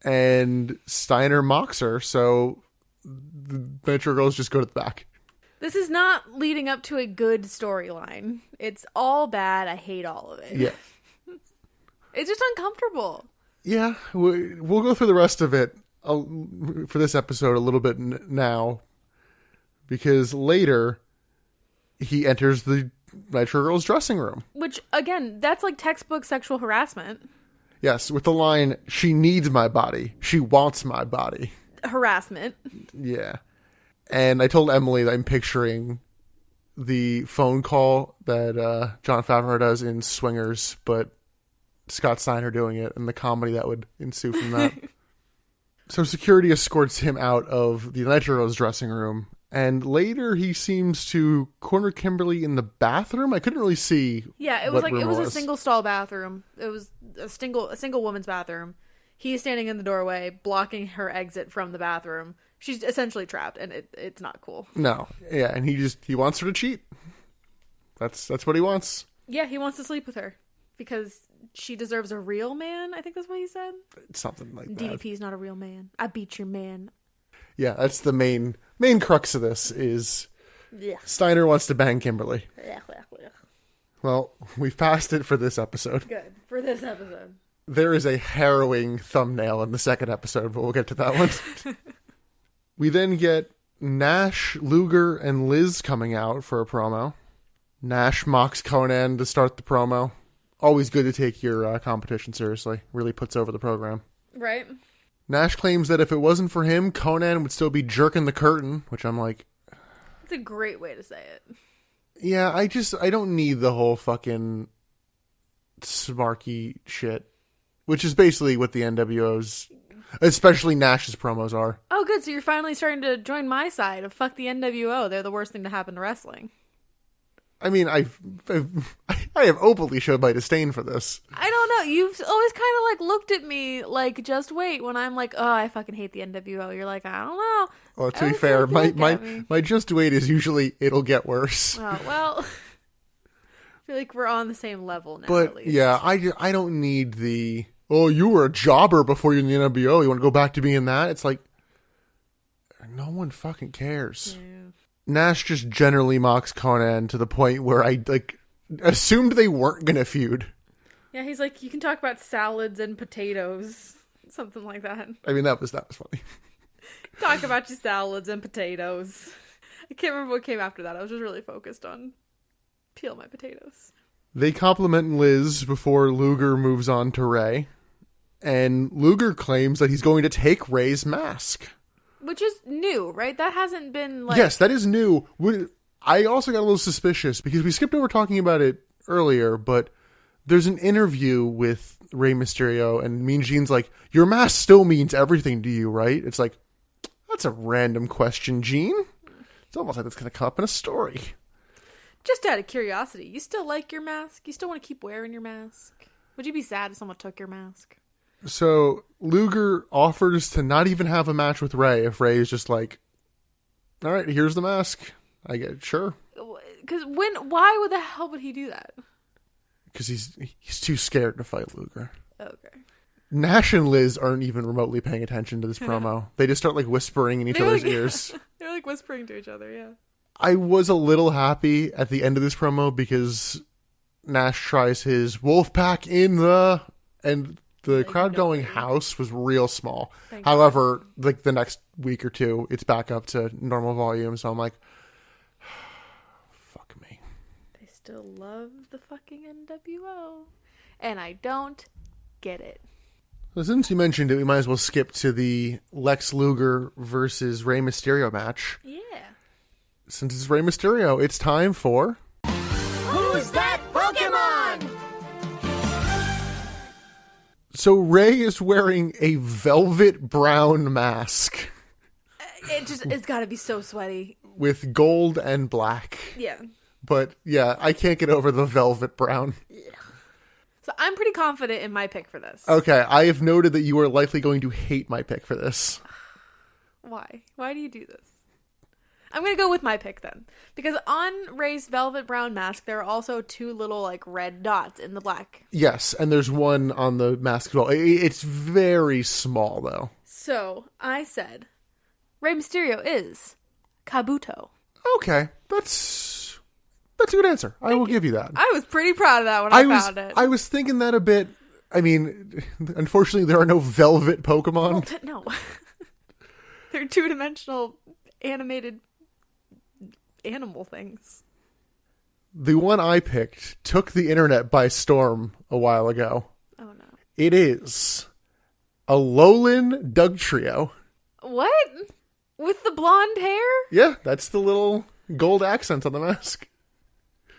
And Steiner mocks her, so the Nitro Girls just go to the back. This is not leading up to a good storyline. It's all bad. I hate all of it. Yeah. It's just uncomfortable. Yeah, we'll go through the rest of it for this episode a little bit now. Because later, he enters the Nitro Girls' dressing room. Which, again, that's like textbook sexual harassment. Yes, with the line, she needs my body. She wants my body. Harassment. Yeah. And I told Emily that I'm picturing the phone call that Jon Favreau does in Swingers, but Scott Steiner doing it and the comedy that would ensue from that. So security escorts him out of the Nitro Girls' dressing room. And later he seems to corner Kimberly in the bathroom. I couldn't really see. Yeah, it was a single stall bathroom. It was a single woman's bathroom. He's standing in the doorway, blocking her exit from the bathroom. She's essentially trapped, and it's not cool. No, yeah, and he wants her to cheat. That's what he wants. Yeah, he wants to sleep with her because she deserves a real man. I think that's what he said. It's something like that. DDP's not a real man. I beat your man. Yeah, that's the main crux of this is Steiner wants to bang Kimberly. Well, we've passed it for this episode. Good. For this episode. There is a harrowing thumbnail in the second episode, but we'll get to that one. We then get Nash, Luger, and Liz coming out for a promo. Nash mocks Conan to start the promo. Always good to take your competition seriously. Really puts over the program. Right. Nash claims that if it wasn't for him, Conan would still be jerking the curtain, which I'm like... It's a great way to say it. Yeah, I don't need the whole fucking smarky shit, which is basically what the NWO's, especially Nash's promos are. Oh, good. So you're finally starting to join my side of fuck the NWO. They're the worst thing to happen to wrestling. I mean, I have openly showed my disdain for this. I don't know. You've always kind of like looked at me like, just wait. When I'm like, oh, I fucking hate the NWO. You're like, I don't know. Well, to be fair, my just wait is usually it'll get worse. Oh, well, I feel like we're on the same level now. But at least. Yeah, I don't need the you were a jobber before you're in the NWO. You want to go back to being that? It's like no one fucking cares. Yeah. Nash just generally mocks Conan to the point where I assumed they weren't gonna feud. Yeah, he's like, you can talk about salads and potatoes, something like that. I mean, that was funny. Talk about your salads and potatoes. I can't remember what came after that. I was just really focused on peel my potatoes. They compliment Liz before Luger moves on to Rey, and Luger claims that he's going to take Rey's mask. Which is new, right? That hasn't been like... Yes, that is new. I also got a little suspicious because we skipped over talking about it earlier, but there's an interview with Rey Mysterio and Mean Gene's like, your mask still means everything to you, right? It's like, that's a random question, Gene. It's almost like that's going to come up in a story. Just out of curiosity, you still like your mask? You still want to keep wearing your mask? Would you be sad if someone took your mask? So Luger offers to not even have a match with Rey if Rey is just like, all right, here's the mask. I get sure. Because why would the hell would he do that? Because he's too scared to fight Luger. Okay. Nash and Liz aren't even remotely paying attention to this promo. They just start like whispering in each other's ears. They're like whispering to each other, yeah. I was a little happy at the end of this promo because Nash tries his wolf pack and the crowd going house was real small. However, like the next week or two, it's back up to normal volume. So I'm like, fuck me. They still love the fucking NWO. And I don't get it. Well, since you mentioned it, we might as well skip to the Lex Luger versus Rey Mysterio match. Yeah. Since it's Rey Mysterio, it's time for... Who's that Pokemon? So Rey is wearing a velvet brown mask. It's got to be so sweaty. With gold and black. Yeah. But yeah, I can't get over the velvet brown. Yeah. So I'm pretty confident in my pick for this. Okay, I have noted that you are likely going to hate my pick for this. Why? Why do you do this? I'm going to go with my pick then. Because on Rey's velvet brown mask, there are also two little like red dots in the black. Yes, and there's one on the mask as well. It's very small though. So I said, Rey Mysterio is Kabuto. Okay, that's a good answer. I will give you that. I was pretty proud of that when I found it. I was thinking that a bit. I mean, unfortunately, there are no velvet Pokemon. Well, no. They're two-dimensional animated animal things. The one I picked took the internet by storm a while ago. Oh, no. It is a Alolan Dugtrio. What? With the blonde hair? Yeah, that's the little gold accents on the mask.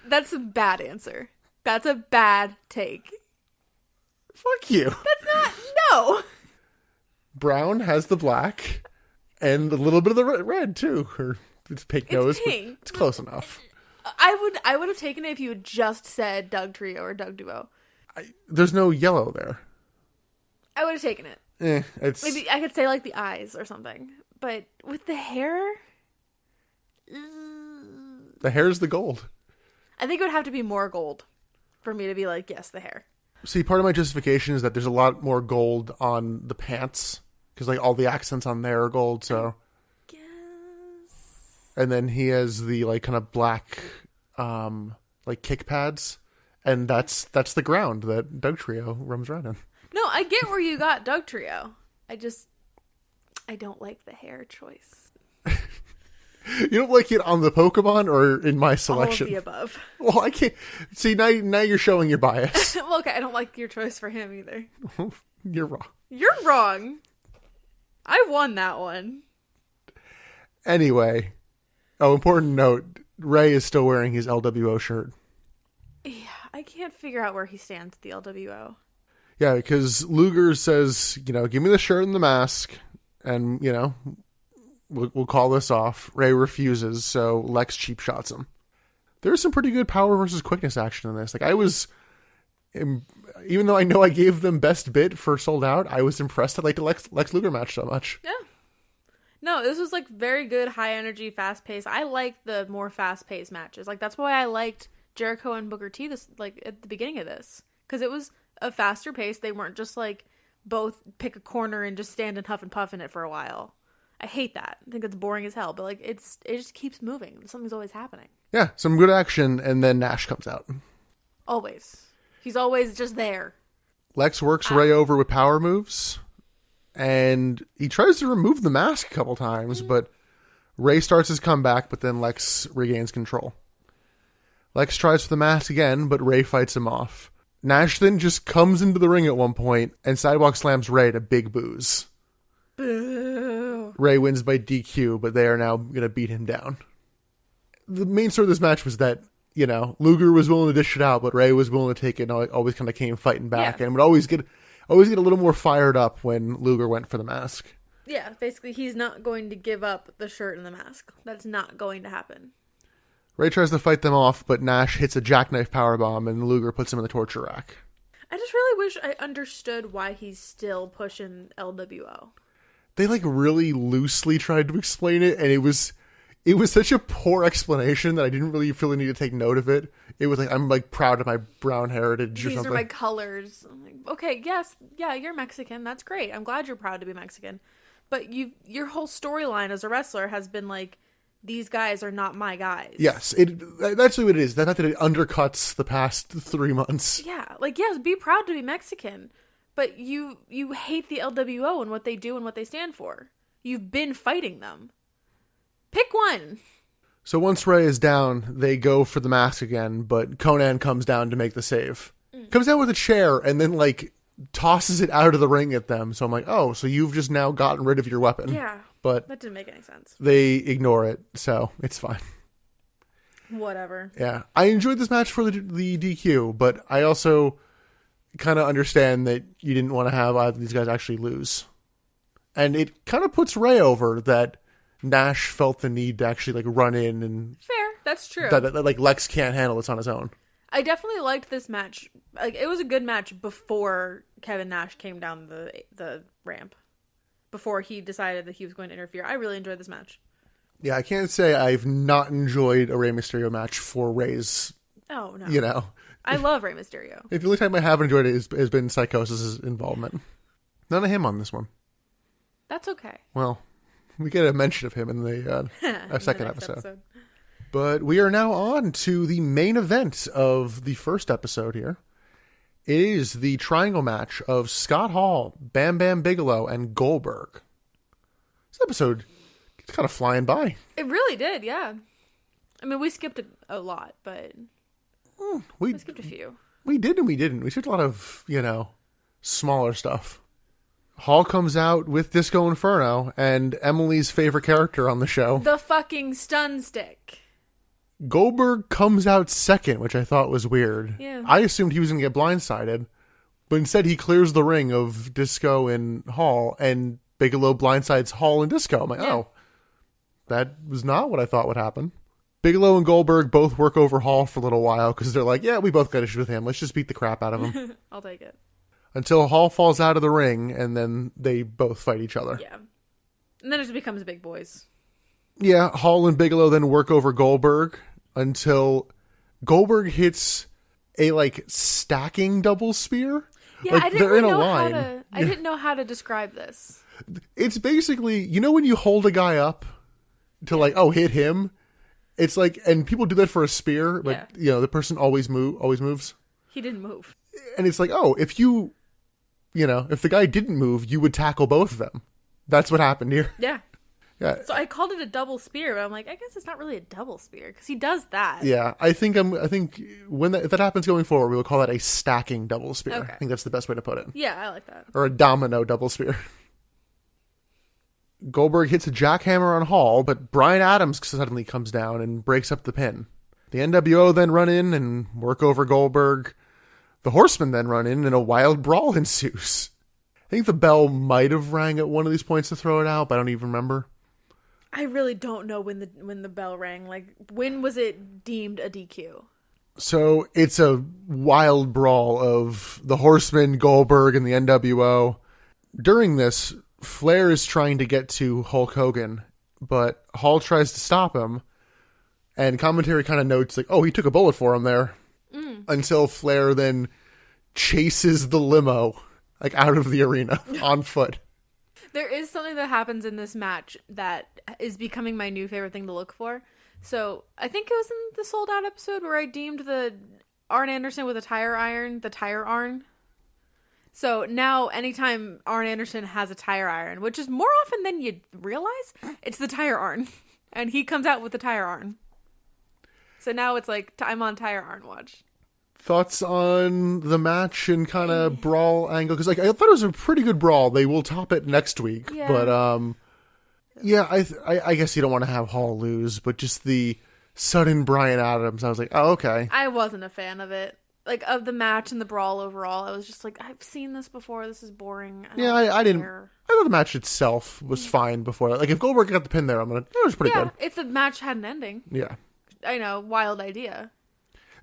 That's a bad answer. That's a bad take. Fuck you. That's not... No! Brown has the black and a little bit of the red, too. Or it's pink nose, pink. but it's close enough. I would have taken it if you had just said Dugtrio or Dugduo. There's no yellow there. I would have taken it. It's... Maybe I could say like the eyes or something. But with the hair... The hair's the gold. I think it would have to be more gold for me to be like, yes, the hair. See, part of my justification is that there's a lot more gold on the pants. Because like all the accents on there are gold, so... Yes. And then he has the like kind of black like kick pads. And that's the ground that Dugtrio roams around in. No, I get where you got Dugtrio. I don't like the hair choice. You don't like it on the Pokemon or in my selection? All of the above. Well, I can't... See, now you're showing your bias. Well, okay, I don't like your choice for him either. You're wrong. You're wrong. I won that one. Anyway. Oh, important note. Rey is still wearing his LWO shirt. Yeah, I can't figure out where he stands at the LWO. Yeah, because Luger says, give me the shirt and the mask. And, we'll call this off. Rey refuses, so Lex cheap shots him. There's some pretty good power versus quickness action in this. Like, even though I know I gave them best bid for Sold Out, I was impressed. I liked the Lex Luger match so much. Yeah. No, this was like very good, high energy, fast paced. I like the more fast paced matches. Like, that's why I liked Jericho and Booker T this like at the beginning of this, because it was a faster pace. They weren't just like both pick a corner and just stand and huff and puff in it for a while. I hate that. I think it's boring as hell, but like it just keeps moving. Something's always happening. Yeah, some good action, and then Nash comes out. Always. He's always just there. Lex works Rey over with power moves, and he tries to remove the mask a couple times, but Rey starts his comeback, but then Lex regains control. Lex tries for the mask again, but Rey fights him off. Nash then just comes into the ring at one point and sidewalk slams Rey to big boos. Boo. Rey wins by DQ, but they are now going to beat him down. The main story of this match was that, Luger was willing to dish it out, but Rey was willing to take it and always kind of came fighting back, and would always get a little more fired up when Luger went for the mask. Yeah, basically he's not going to give up the shirt and the mask. That's not going to happen. Rey tries to fight them off, but Nash hits a jackknife powerbomb and Luger puts him in the torture rack. I just really wish I understood why he's still pushing LWO. They like really loosely tried to explain it, and it was such a poor explanation that I didn't really feel the need to take note of it. It was like, I'm like proud of my brown heritage or These something. are my colors. I'm like, okay, yes, yeah, you're Mexican. That's great. I'm glad you're proud to be Mexican. But your whole storyline as a wrestler has been like, these guys are not my guys. Yes, that's what it is. Not that it undercuts the past 3 months. Yeah, like, yes, be proud to be Mexican. But you hate the LWO and what they do and what they stand for. You've been fighting them. Pick one. So once Rey is down, they go for the mask again, but Conan comes down to make the save. Comes down with a chair and then like tosses it out of the ring at them. So I'm like, oh, so you've just now gotten rid of your weapon. Yeah. But that didn't make any sense. They ignore it, so it's fine. Whatever. Yeah. I enjoyed this match for the DQ, but I also kind of understand that you didn't want to have either of these guys actually lose. And it kind of puts Rey over that Nash felt the need to actually like run in and... Fair. That's true. That like Lex can't handle this on his own. I definitely liked this match. Like, it was a good match before Kevin Nash came down the ramp. Before he decided that he was going to interfere. I really enjoyed this match. Yeah, I can't say I've not enjoyed a Rey Mysterio match for Rey's... Oh, no. You know. I love Rey Mysterio. The only time I have enjoyed it has been Psychosis' involvement. None of him on this one. That's okay. Well, we get a mention of him in the second episode. But we are now on to the main event of the first episode here. It is the triangle match of Scott Hall, Bam Bam Bigelow, and Goldberg. This episode is kind of flying by. It really did, yeah. I mean, we skipped a lot, but we skipped a few. We did and we didn't. We skipped a lot of, smaller stuff. Hall comes out with Disco Inferno and Emily's favorite character on the show. The fucking stun stick. Goldberg comes out second, which I thought was weird. Yeah. I assumed he was going to get blindsided, but instead he clears the ring of Disco and Hall, and Bigelow blindsides Hall and Disco. I'm like, oh, that was not what I thought would happen. Bigelow and Goldberg both work over Hall for a little while because they're like, yeah, we both got issues with him. Let's just beat the crap out of him. I'll take it. Until Hall falls out of the ring, and then they both fight each other. Yeah. And then it just becomes big boys. Yeah, Hall and Bigelow then work over Goldberg until Goldberg hits a stacking double spear. Yeah, I didn't really know how to. I didn't know how to describe this. It's basically, when you hold a guy up to hit him. It's like, and people do that for a spear, but the person always moves. He didn't move, and it's like, oh, if if the guy didn't move, you would tackle both of them. That's what happened here. Yeah. Yeah. So I called it a double spear, but I'm like, I guess it's not really a double spear because he does that. Yeah, I think when if that happens going forward, we will call that a stacking double spear. Okay. I think that's the best way to put it. Yeah, I like that. Or a domino double spear. Goldberg hits a jackhammer on Hall, but Bryan Adams suddenly comes down and breaks up the pin. The NWO then run in and work over Goldberg. The Horsemen then run in and a wild brawl ensues. I think the bell might have rang at one of these points to throw it out, but I don't even remember. I really don't know when the bell rang. Like, when was it deemed a DQ? So it's a wild brawl of the Horsemen, Goldberg, and the NWO. During this, Flair is trying to get to Hulk Hogan, but Hall tries to stop him, and commentary kind of notes he took a bullet for him there, until Flair then chases the limo out of the arena on foot. There is something that happens in this match that is becoming my new favorite thing to look for. So I think it was in the Sold Out episode where I deemed the Arn Anderson with a tire iron the tire Arn. So now anytime Arn Anderson has a tire iron, which is more often than you realize, it's the tire Arn. And he comes out with the tire Arn. So now it's I'm on tire Arn watch. Thoughts on the match and kind of brawl angle? Because I thought it was a pretty good brawl. They will top it next week. Yeah. But I guess you don't want to have Hall lose, but just the sudden Bryan Adams, I was like, oh, okay. I wasn't a fan of it. Of the match and the brawl overall, I was just I've seen this before. This is boring. I didn't. I thought the match itself was fine before. If Goldberg got the pin there, it was pretty good. If the match had an ending. Yeah. I know, wild idea.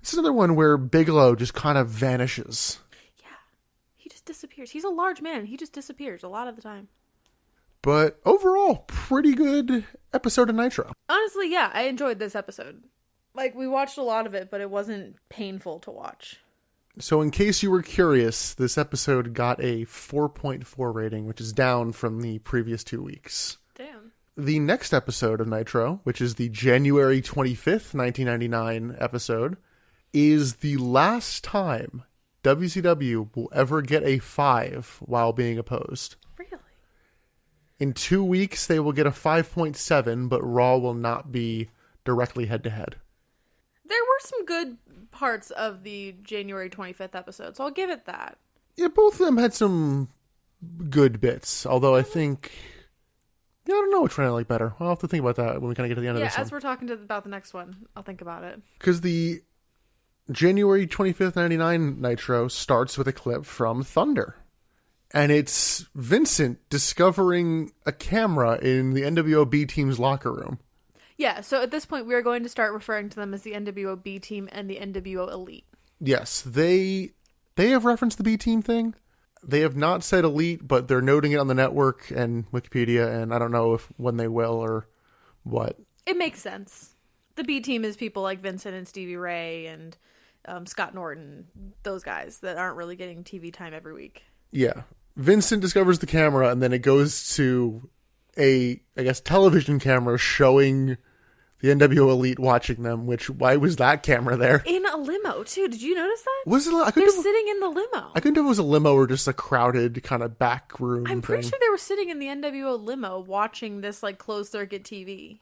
It's another one where Bigelow just kind of vanishes. Yeah. He just disappears. He's a large man. He just disappears a lot of the time. But overall, pretty good episode of Nitro. Honestly, yeah, I enjoyed this episode. Like, we watched a lot of it, but it wasn't painful to watch. So in case you were curious, this episode got a 4.4 rating, which is down from the previous 2 weeks. Damn. The next episode of Nitro, which is the January 25th, 1999 episode, is the last time WCW will ever get a 5 while being opposed. Really? In 2 weeks, they will get a 5.7, but Raw will not be directly head-to-head. There were some good parts of the January 25th episode, so I'll give it that. Yeah, both of them had some good bits, although I think... Yeah, I don't know which one I like better. I'll have to think about that when we kind of get to the end of this one. Yeah, as we're talking about the next one, I'll think about it. Because the January 25th, 99 Nitro starts with a clip from Thunder. And it's Vincent discovering a camera in the NWO B team's locker room. Yeah, so at this point, we are going to start referring to them as the NWO B team and the NWO Elite. Yes, they have referenced the B team thing. They have not said Elite, but they're noting it on the network and Wikipedia, and I don't know when they will or what. It makes sense. The B team is people like Vincent and Stevie Ray and Scott Norton, those guys that aren't really getting TV time every week. Yeah. Vincent discovers the camera, and then it goes to a, I guess, television camera showing the NWO Elite watching them, why was that camera there? In a limo, too. Did you notice that? Was it? They're sitting in the limo. I couldn't tell if it was a limo or just a crowded kind of back room I'm pretty thing. sure they were sitting in the NWO limo watching this, like, closed-circuit TV,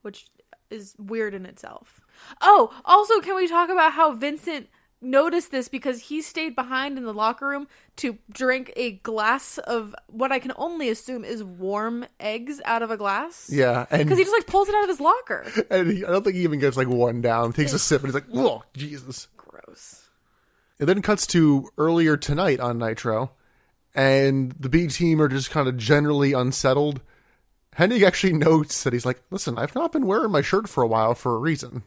which is weird in itself. Oh, also, can we talk about how Vincent noticed this because he stayed behind in the locker room to drink a glass of what I can only assume is warm eggs out of a glass? Yeah. Because he just, like, pulls it out of his locker. And I don't think he even gets, like, one down. Takes a sip and he's like, oh, Jesus. Gross. It then cuts to earlier tonight on Nitro, and the B team are just kind of generally unsettled. Hennig actually notes that he's like, listen, I've not been wearing my shirt for a while for a reason.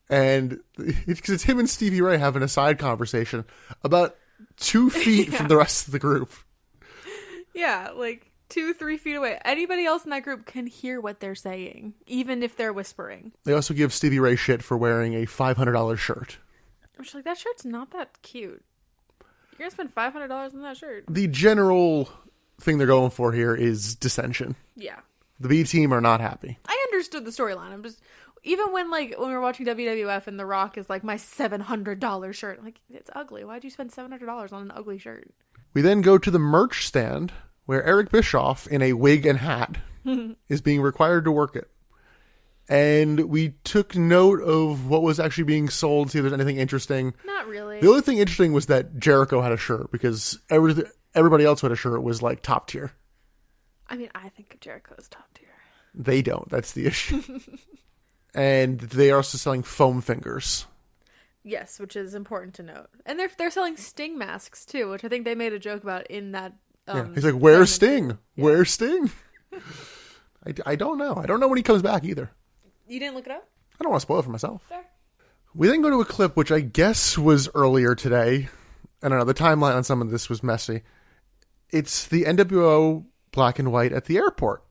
And it's him and Stevie Ray having a side conversation about 2 feet from the rest of the group. Yeah, like 2-3 feet away. Anybody else in that group can hear what they're saying, even if they're whispering. They also give Stevie Ray shit for wearing a $500 shirt. Which, like, that shirt's not that cute. You're gonna spend $500 on that shirt. The general thing they're going for here is dissension. Yeah. The B team are not happy. I understood the storyline. I'm just... Even when we were watching WWF and The Rock is like, my $700 shirt. I'm like, it's ugly. Why'd you spend $700 on an ugly shirt? We then go to the merch stand where Eric Bischoff, in a wig and hat, is being required to work it. And we took note of what was actually being sold, see if there's anything interesting. Not really. The only thing interesting was that Jericho had a shirt, because everybody else who had a shirt was like top tier. I mean, I think Jericho's top tier. They don't. That's the issue. And they are also selling foam fingers. Yes, which is important to note. And they're selling Sting masks too, which I think they made a joke about in that. Yeah. He's like, "Where's Sting? Yeah. Where's Sting?" I don't know. I don't know when he comes back either. You didn't look it up? I don't want to spoil it for myself. Fair. We then go to a clip which I guess was earlier today. I don't know. The timeline on some of this was messy. It's the NWO black and white at the airport.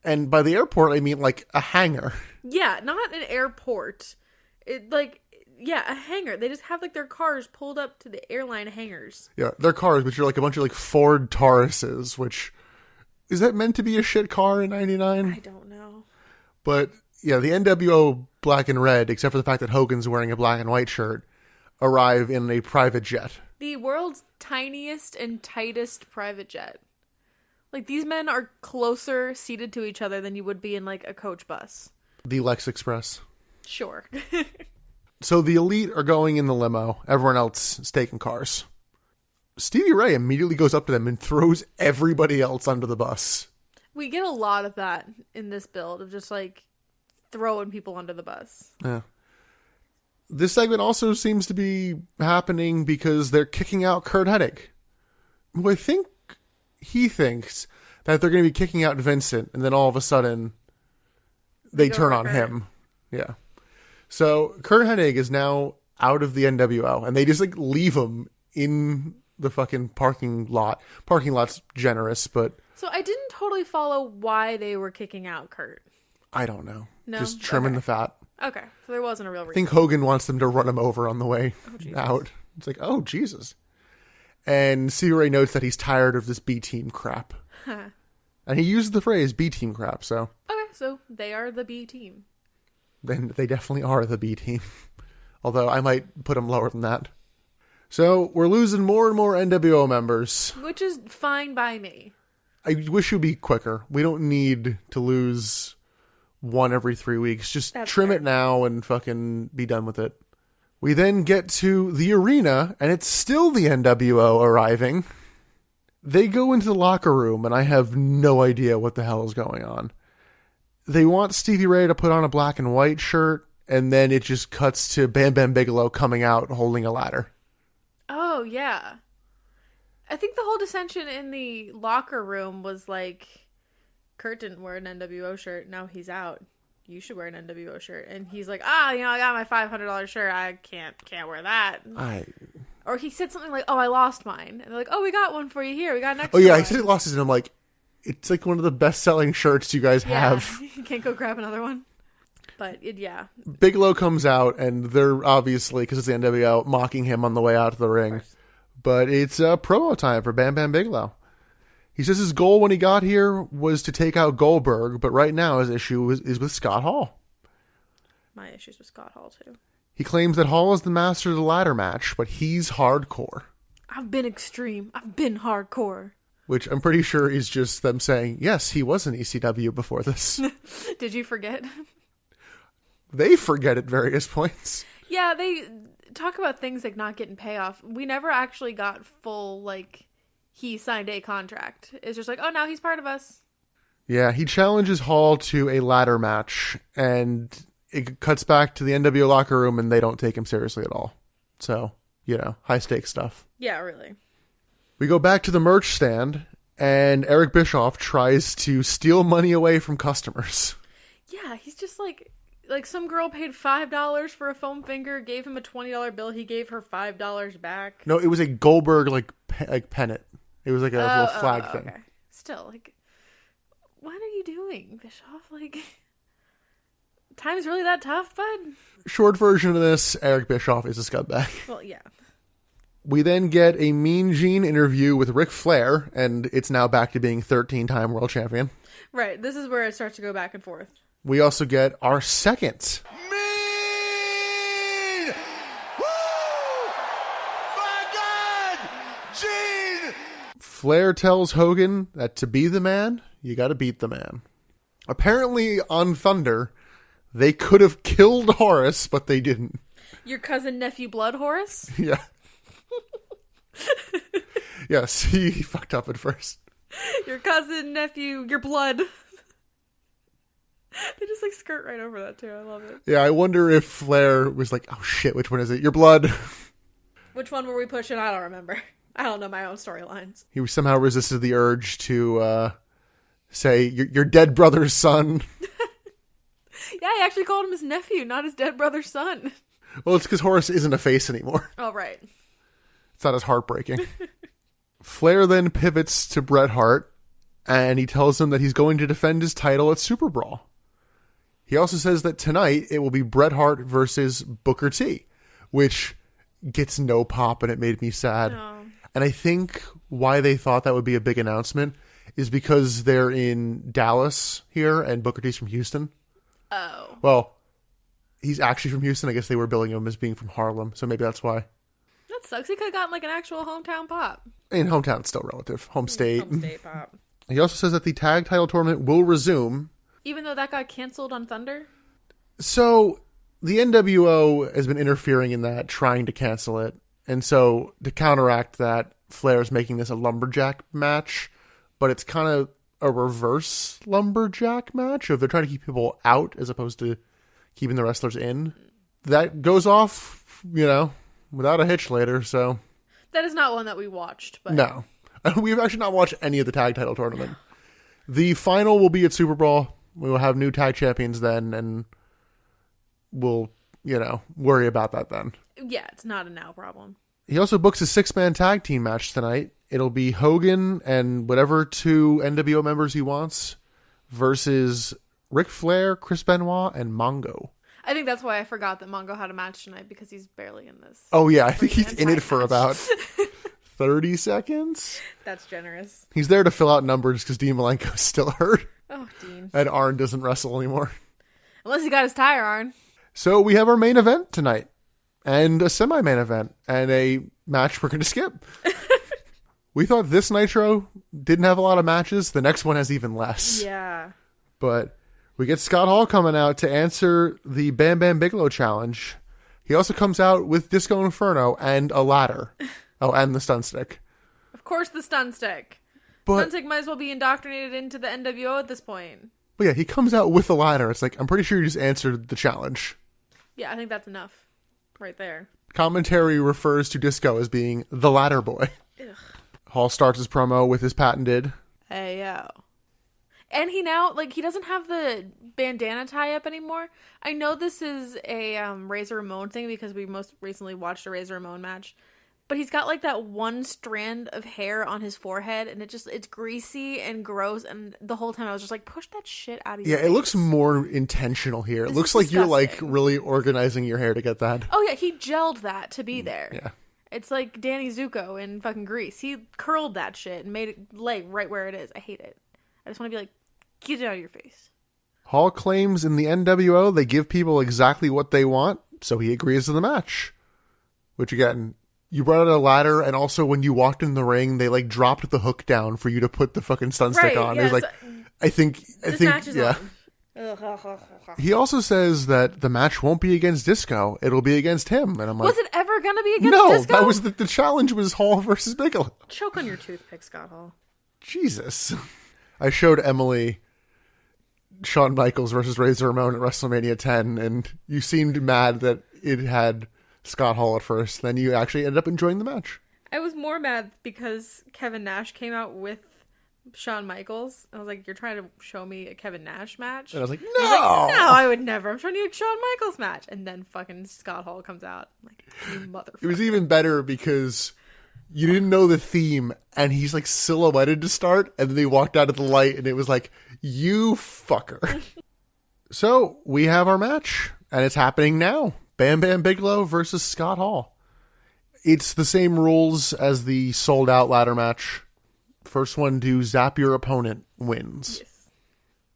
And by the airport, I mean like a hangar. Yeah, not an airport. A hangar. They just have like their cars pulled up to the airline hangars. Yeah, their cars, which are like a bunch of like Ford Tauruses, which, is that meant to be a shit car in 99? I don't know. But yeah, the NWO black and red, except for the fact that Hogan's wearing a black and white shirt, arrive in a private jet. The world's tiniest and tightest private jet. Like, these men are closer seated to each other than you would be in, like, a coach bus. The Lex Express. Sure. So the Elite are going in the limo. Everyone else is taking cars. Stevie Ray immediately goes up to them and throws everybody else under the bus. We get a lot of that in this build, of just, like, throwing people under the bus. Yeah. This segment also seems to be happening because they're kicking out Kurt Hennig, who I think he thinks that they're going to be kicking out Vincent, and then all of a sudden they turn on him. Yeah. So Kurt Hennig is now out of the NWO, and they just like leave him in the fucking parking lot. Parking lot's generous, but So I didn't totally follow why they were kicking out Kurt. I don't know. No? Just trimming the fat. Okay, so there wasn't a real reason. I think Hogan wants them to run him over on the way Jesus. out. It's like, oh, Jesus. And Stevie Ray notes that he's tired of this B-team crap. And he used the phrase B-team crap, so. Okay, so they are the B team. Then they definitely are the B-team. Although I might put them lower than that. So we're losing more and more NWO members. Which is fine by me. I wish it would be quicker. We don't need to lose one every 3 weeks. Just That's trim fair. it now and fucking be done with it. We then get to the arena, and it's still the NWO arriving. They go into the locker room, and I have no idea what the hell is going on. They want Stevie Ray to put on a black and white shirt, and then it just cuts to Bam Bam Bigelow coming out holding a ladder. Oh, yeah. I think the whole dissension in the locker room was like, Kurt didn't wear an NWO shirt. Now he's out. You should wear an NWO shirt. And he's like, I got my $500 shirt. I can't wear that. Or he said something like, I lost mine. And they're like, we got one for you here. We got an extra Oh, yeah, one. he said he lost his, and I'm like, it's like one of the best-selling shirts you guys have. You can't go grab another one. But, yeah. Bigelow comes out, and they're obviously, because it's the NWO, mocking him on the way out of the ring. But it's promo time for Bam Bam Bigelow. He says his goal when he got here was to take out Goldberg, but right now his issue is with Scott Hall. My issues with Scott Hall, too. He claims that Hall is the master of the ladder match, but he's hardcore. I've been extreme. I've been hardcore. Which I'm pretty sure is just them saying, yes, he was an ECW before this. Did you forget? They forget at various points. Yeah, they talk about things like not getting payoff. We never actually got full, like, he signed a contract. It's just like, now he's part of us. Yeah, he challenges Hall to a ladder match, and it cuts back to the NWO locker room, and they don't take him seriously at all. So, high stakes stuff. Yeah, really. We go back to the merch stand, and Eric Bischoff tries to steal money away from customers. Yeah, he's just like some girl paid $5 for a foam finger, gave him a $20 bill, he gave her $5 back. No, it was a Goldberg, like pennant. It was like a little flag thing. Okay. Still, what are you doing, Bischoff? Time's really that tough, bud? Short version of this, Eric Bischoff is a scumbag. Well, yeah. We then get a Mean Gene interview with Ric Flair, and it's now back to being 13-time world champion. Right, this is where it starts to go back and forth. We also get our second Mean! Woo! My God! Gene! Flair tells Hogan that to be the man, you gotta beat the man. Apparently, on Thunder, they could have killed Horace, but they didn't. Your cousin, nephew, blood, Horace? Yeah. Yes, he fucked up at first. Your cousin, nephew, your blood. They just skirt right over that too. I love it. Yeah, I wonder if Flair was like, oh shit, which one is it? Your blood. Which one were we pushing? I don't remember. I don't know my own storylines. He somehow resisted the urge to say, your dead brother's son. Yeah, he actually called him his nephew, not his dead brother's son. Well, it's because Horace isn't a face anymore. Oh, right. It's not as heartbreaking. Flair then pivots to Bret Hart, and he tells him that he's going to defend his title at SuperBrawl. He also says that tonight it will be Bret Hart versus Booker T, which gets no pop, and it made me sad. Oh. And I think why they thought that would be a big announcement is because they're in Dallas here, and Booker T's from Houston. Oh. Well, he's actually from Houston. I guess they were billing him as being from Harlem, so maybe that's why. That sucks. He could have gotten an actual hometown pop. And hometown's still relative. Home state. Home state pop. He also says that the tag title tournament will resume. Even though that got canceled on Thunder? So, the NWO has been interfering in that, trying to cancel it. And so, to counteract that, Flair's making this a lumberjack match. But it's kind of a reverse lumberjack match. If they're trying to keep people out as opposed to keeping the wrestlers in. That goes off, without a hitch later, so. That is not one that we watched. But No. We've actually not watched any of the tag title tournament. The final will be at SuperBrawl. We will have new tag champions then, and we'll worry about that then. Yeah, it's not a now problem. He also books a 6-man tag team match tonight. It'll be Hogan and whatever 2 NWO members he wants versus Ric Flair, Chris Benoit, and Mongo. I think that's why I forgot that Mongo had a match tonight, because he's barely in this. Oh, yeah. I think he's in it for about 30 seconds. That's generous. He's there to fill out numbers because Dean Malenko's still hurt. Oh, Dean. And Arn doesn't wrestle anymore. Unless he got his tire, Arn. So we have our main event tonight. And a semi-main event. And a match we're going to skip. We thought this Nitro didn't have a lot of matches. The next one has even less. Yeah. But we get Scott Hall coming out to answer the Bam Bam Bigelow challenge. He also comes out with Disco Inferno and a ladder. Oh, and the stun stick. Of course the stun stick. But, stun stick might as well be indoctrinated into the NWO at this point. But yeah, he comes out with a ladder. It's like, I'm pretty sure you just answered the challenge. Yeah, I think that's enough. Right there. Commentary refers to Disco as being the ladder boy. Ugh. Hall starts his promo with his patented, "Hey, yo." And he now, he doesn't have the bandana tie-up anymore. I know this is a Razor Ramon thing because we most recently watched a Razor Ramon match. But he's got, that one strand of hair on his forehead, and it's greasy and gross. And the whole time I was just like, push that shit out of your face. It looks more intentional here. It looks like disgusting. You're, really organizing your hair to get that. Oh, yeah, he gelled that to be there. Yeah. It's like Danny Zuko in fucking Grease. He curled that shit and made it lay right where it is. I hate it. I just want to be like, get it out of your face. Hall claims in the NWO they give people exactly what they want, so he agrees to the match. Which, again, you brought out a ladder, and also when you walked in the ring, they, dropped the hook down for you to put the fucking stun stick on. Yeah, It was I think, match is yeah. on. He also says that the match won't be against Disco. It'll be against him. And I'm like, was it ever going to be against Disco? No, that was the challenge was Hall versus Bigelow. Choke on your toothpick, Scott Hall. Jesus. I showed Emily Shawn Michaels versus Razor Ramon at WrestleMania 10, and you seemed mad that it had Scott Hall at first. Then you actually ended up enjoying the match. I was more mad because Kevin Nash came out with Shawn Michaels. I was like, you're trying to show me a Kevin Nash match? And I was like, no! He was like, no, I would never. I'm trying to do a Shawn Michaels match. And then fucking Scott Hall comes out. I'm like, you motherfucker. It was even better because you didn't know the theme, and he's silhouetted to start, and then he walked out of the light, and it was like, you fucker. So, we have our match, and it's happening now. Bam Bam Bigelow versus Scott Hall. It's the same rules as the sold-out ladder match. First one to zap your opponent wins. Yes.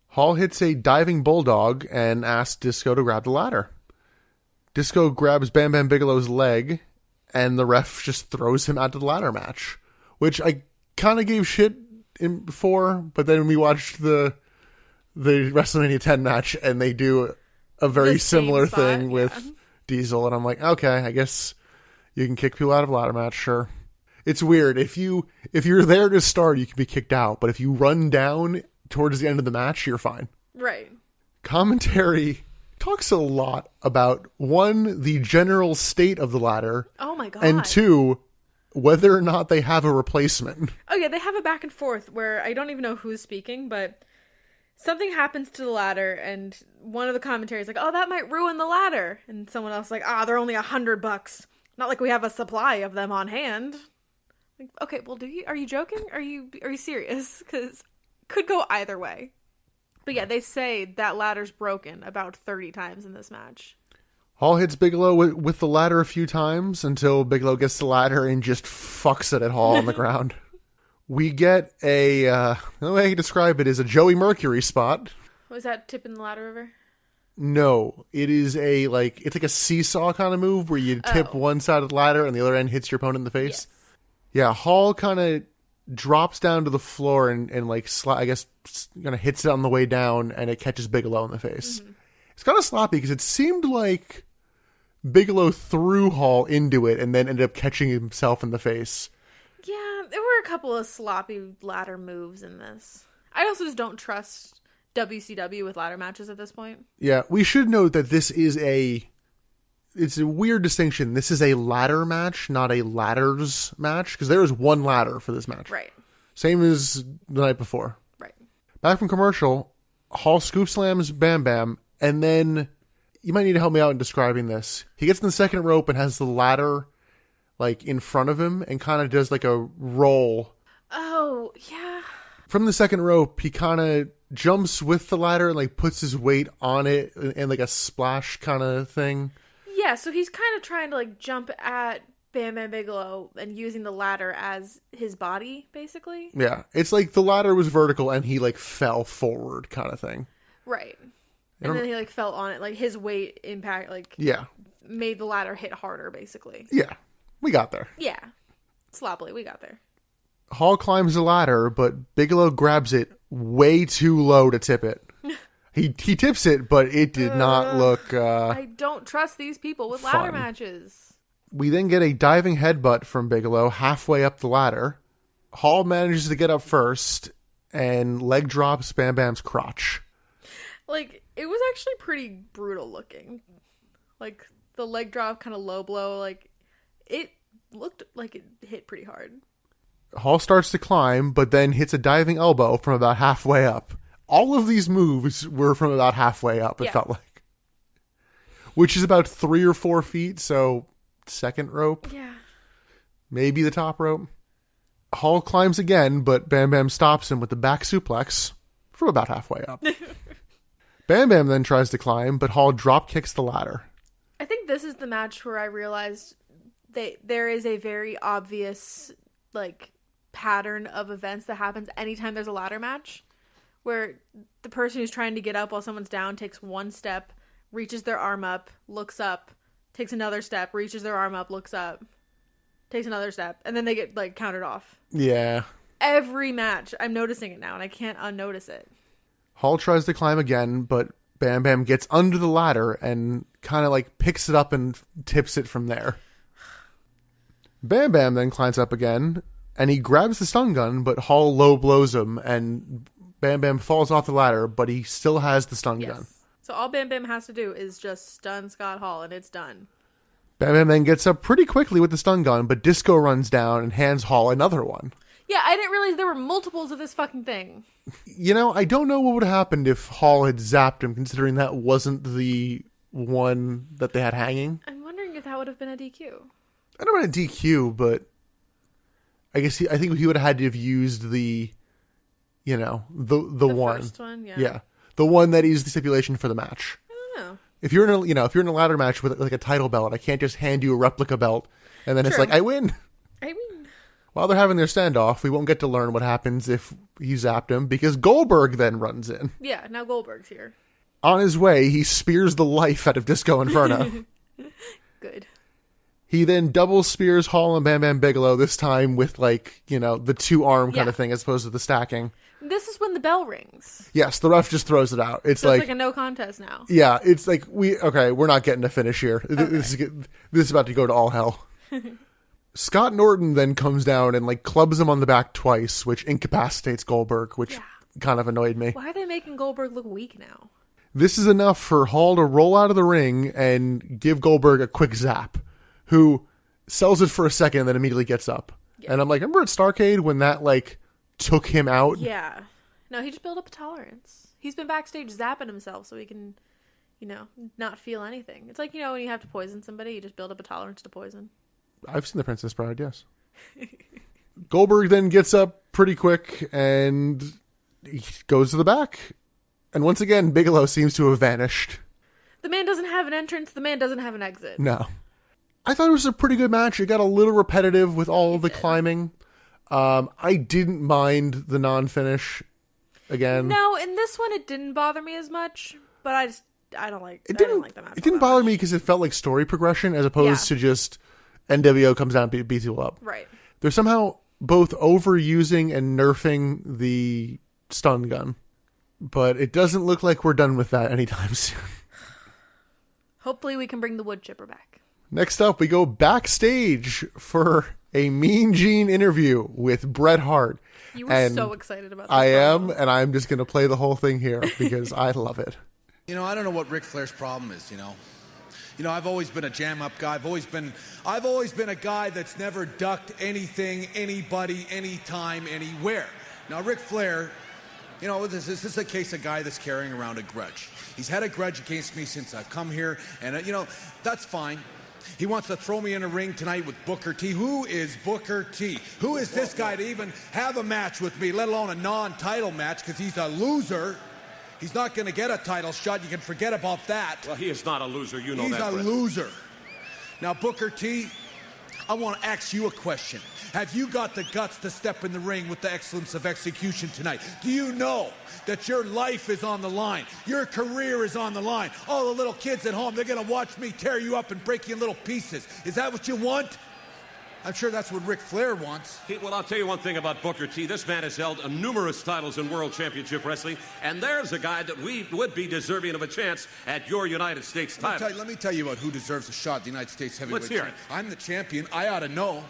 Hall hits a diving bulldog and asks Disco to grab the ladder. Disco grabs Bam Bam Bigelow's leg, and the ref just throws him out to the ladder match, which I kind of gave shit before, but then we watched the WrestleMania 10 match, and they do a very similar thing with Diesel, and I'm like, okay, I guess you can kick people out of a ladder match, sure. It's weird. If you're there to start, you can be kicked out, but if you run down towards the end of the match, you're fine. Right. Commentary talks a lot about, one, the general state of the ladder. Oh my god. And two, whether or not they have a replacement. Oh yeah, they have a back and forth where I don't even know who's speaking, but something happens to the ladder, and one of the commentaries like, "Oh, that might ruin the ladder," and someone else like, "Ah, they're only $100. Not like we have a supply of them on hand." Like, okay, well, are you joking? Are you serious? Because could go either way. But yeah, they say that ladder's broken about 30 times in this match. Hall hits Bigelow with the ladder a few times until Bigelow gets the ladder and just fucks it at Hall on the ground. We get the way I can describe it is a Joey Mercury spot. Was that tipping the ladder over? No, it is it's like a seesaw kind of move where you tip one side of the ladder and the other end hits your opponent in the face. Yes. Yeah, Hall kind of drops down to the floor and I guess kind of hits it on the way down, and it catches Bigelow in the face. Mm-hmm. It's kind of sloppy because it seemed like Bigelow threw Hall into it and then ended up catching himself in the face. Yeah, there were a couple of sloppy ladder moves in this. I also just don't trust WCW with ladder matches at this point. Yeah, we should note that it's a weird distinction. This is a ladder match, not a ladders match, because there is one ladder for this match. Right. Same as the night before. Right. Back from commercial, Hall scoop slams Bam Bam, and then you might need to help me out in describing this. He gets in the second rope and has the ladder like in front of him and kind of does like a roll. Oh, yeah. From the second rope, he kind of jumps with the ladder and like puts his weight on it and like a splash kind of thing. Yeah, so he's kind of trying to like jump at Bam Bam Bigelow and using the ladder as his body, basically. Yeah, it's like the ladder was vertical and he like fell forward kind of thing. Right. And then he like fell on it, like his weight impact like made the ladder hit harder, basically. Yeah, we got there. Yeah. Sloppily, we got there. Hall climbs the ladder, but Bigelow grabs it way too low to tip it. He tips it, but it did not look... I don't trust these people with ladder matches. We then get a diving headbutt from Bigelow halfway up the ladder. Hall manages to get up first and leg drops Bam Bam's crotch. Like, it was actually pretty brutal looking. Like, the leg drop, kind of low blow, like, it looked like it hit pretty hard. Hall starts to climb, but then hits a diving elbow from about halfway up. All of these moves were from about halfway up, it felt like. Which is about 3 or 4 feet, so second rope. Yeah. Maybe the top rope. Hall climbs again, but Bam Bam stops him with the back suplex from about halfway up. Bam Bam then tries to climb, but Hall drop kicks the ladder. I think this is the match where I realized there is a very obvious, like, pattern of events that happens anytime there's a ladder match, where the person who's trying to get up while someone's down takes one step, reaches their arm up, looks up, takes another step, reaches their arm up, looks up, takes another step, and then they get, like, counted off. Yeah. Every match. I'm noticing it now, and I can't unnotice it. Hall tries to climb again, but Bam Bam gets under the ladder and kind of, like, picks it up and tips it from there. Bam Bam then climbs up again, and he grabs the stun gun, but Hall low blows him, and Bam Bam falls off the ladder, but he still has the stun gun. So all Bam Bam has to do is just stun Scott Hall, and it's done. Bam Bam then gets up pretty quickly with the stun gun, but Disco runs down and hands Hall another one. Yeah, I didn't realize there were multiples of this fucking thing. You know, I don't know what would have happened if Hall had zapped him, considering that wasn't the one that they had hanging. I'm wondering if that would have been a DQ. I don't want a DQ, but I guess I think he would have had to have used the, you know, the one. First one, yeah. Yeah, the one that is the stipulation for the match. I don't know. If you're in a ladder match with like a title belt, I can't just hand you a replica belt and then it's like I win. I win. While they're having their standoff, we won't get to learn what happens if he zapped him, because Goldberg then runs in. Yeah, now Goldberg's here. On his way, he spears the life out of Disco Inferno. Good. He then double spears Hall and Bam Bam Bigelow, this time with, like, you know, the 2-arm kind of thing as opposed to the stacking. This is when the bell rings. Yes, the ref just throws it out. It's so it's like a no contest now. Yeah, it's like, we're not getting a finish here. Okay. This is about to go to all hell. Scott Norton then comes down and, like, clubs him on the back twice, which incapacitates Goldberg, which kind of annoyed me. Why are they making Goldberg look weak now? This is enough for Hall to roll out of the ring and give Goldberg a quick zap, who sells it for a second and then immediately gets up. Yeah. And I'm like, remember at Starrcade when that, like, took him out? Yeah. No, he just built up a tolerance. He's been backstage zapping himself so he can, you know, not feel anything. It's like, you know, when you have to poison somebody, you just build up a tolerance to poison. I've seen The Princess Bride, yes. Goldberg then gets up pretty quick and he goes to the back. And once again, Bigelow seems to have vanished. The man doesn't have an entrance. The man doesn't have an exit. No. I thought it was a pretty good match. It got a little repetitive with all of the climbing. I didn't mind the non-finish again. No, in this one it didn't bother me as much, but I didn't like the match. It didn't bother me because it felt like story progression as opposed to just NWO comes down and beats people up. Right. They're somehow both overusing and nerfing the stun gun, but it doesn't look like we're done with that anytime soon. Hopefully we can bring the wood chipper back. Next up, we go backstage for a Mean Gene interview with Bret Hart. You were so excited about this. I am, and I'm just going to play the whole thing here because I love it. You know, I don't know what Ric Flair's problem is, you know. You know, I've always been a jam-up guy. I've always been a guy that's never ducked anything, anybody, anytime, anywhere. Now, Ric Flair You know, this is a case of a guy that's carrying around a grudge. He's had a grudge against me since I've come here, and, you know, that's fine. He wants to throw me in a ring tonight with Booker T. Who is Booker T? Who is this guy to even have a match with me, let alone a non-title match, because he's a loser. He's not going to get a title shot. You can forget about that. Well, he is not a loser. You know he's that, He's a loser. Now, Booker T, I want to ask you a question. Have you got the guts to step in the ring with the excellence of execution tonight? Do you know that your life is on the line? Your career is on the line. All the little kids at home, they're going to watch me tear you up and break you in little pieces. Is that what you want? I'm sure that's what Ric Flair wants. Well, I'll tell you one thing about Booker T. This man has held numerous titles in World Championship Wrestling, and there's a guy that we would be deserving of a chance at your United States title. Let me tell you about who deserves a shot at the United States heavyweight. Let's hear it. I'm the champion. I ought to know.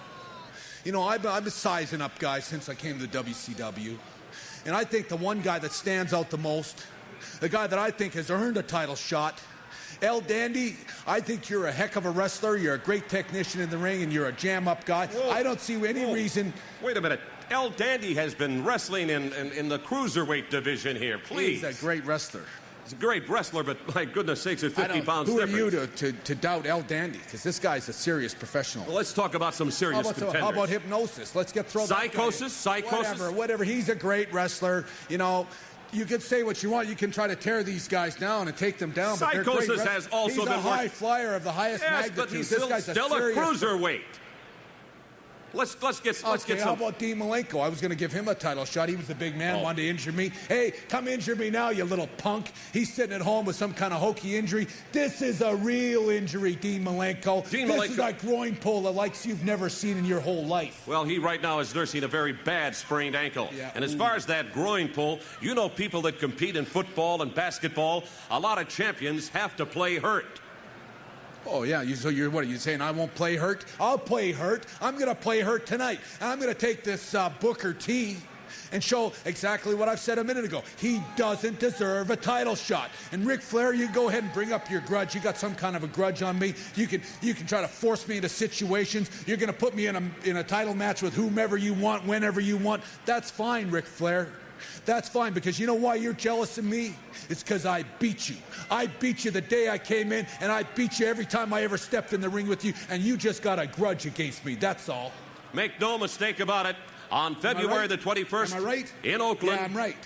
You know, I've been sizing up guys since I came to the WCW. And I think the one guy that stands out the most, the guy that I think has earned a title shot, El Dandy, I think you're a heck of a wrestler. You're a great technician in the ring, and you're a jam-up guy. Whoa. I don't see any reason. Wait a minute. El Dandy has been wrestling in the cruiserweight division here. Please. He's a great wrestler. He's a great wrestler, but my goodness sakes, it's 50 pounds Who difference. are you to doubt El Dandy? Because this guy's a serious professional. Well, let's talk about some serious contenders. How about Hypnosis? Let's get thrown. Psychosis? Whatever. He's a great wrestler. You know, you can say what you want. You can try to tear these guys down and take them down. Psychosis but has also he's been a high flyer of the highest magnitude. But he's this guy's still a cruiserweight. Let's get some. How about Dean Malenko? I was going to give him a title shot. He was the big man, wanted to injure me. Hey, come injure me now, you little punk. He's sitting at home with some kind of hokey injury. This is a real injury, Dean Malenko. This is a groin pull the likes you've never seen in your whole life. Well, he right now is nursing a very bad sprained ankle. Yeah. And as far as that groin pull, you know, people that compete in football and basketball, a lot of champions have to play hurt. Oh, yeah. What are you saying? I won't play hurt? I'll play hurt. I'm going to play hurt tonight. And I'm going to take this Booker T and show exactly what I've said a minute ago. He doesn't deserve a title shot. And Ric Flair, you go ahead and bring up your grudge. You got some kind of a grudge on me. You can try to force me into situations. You're going to put me in a title match with whomever you want, whenever you want. That's fine, Ric Flair. That's fine, because you know why you're jealous of me? It's because I beat you. I beat you the day I came in, and I beat you every time I ever stepped in the ring with you, and you just got a grudge against me. That's all. Make no mistake about it. On February the 21st, Am I right? in Oakland, yeah, I'm right.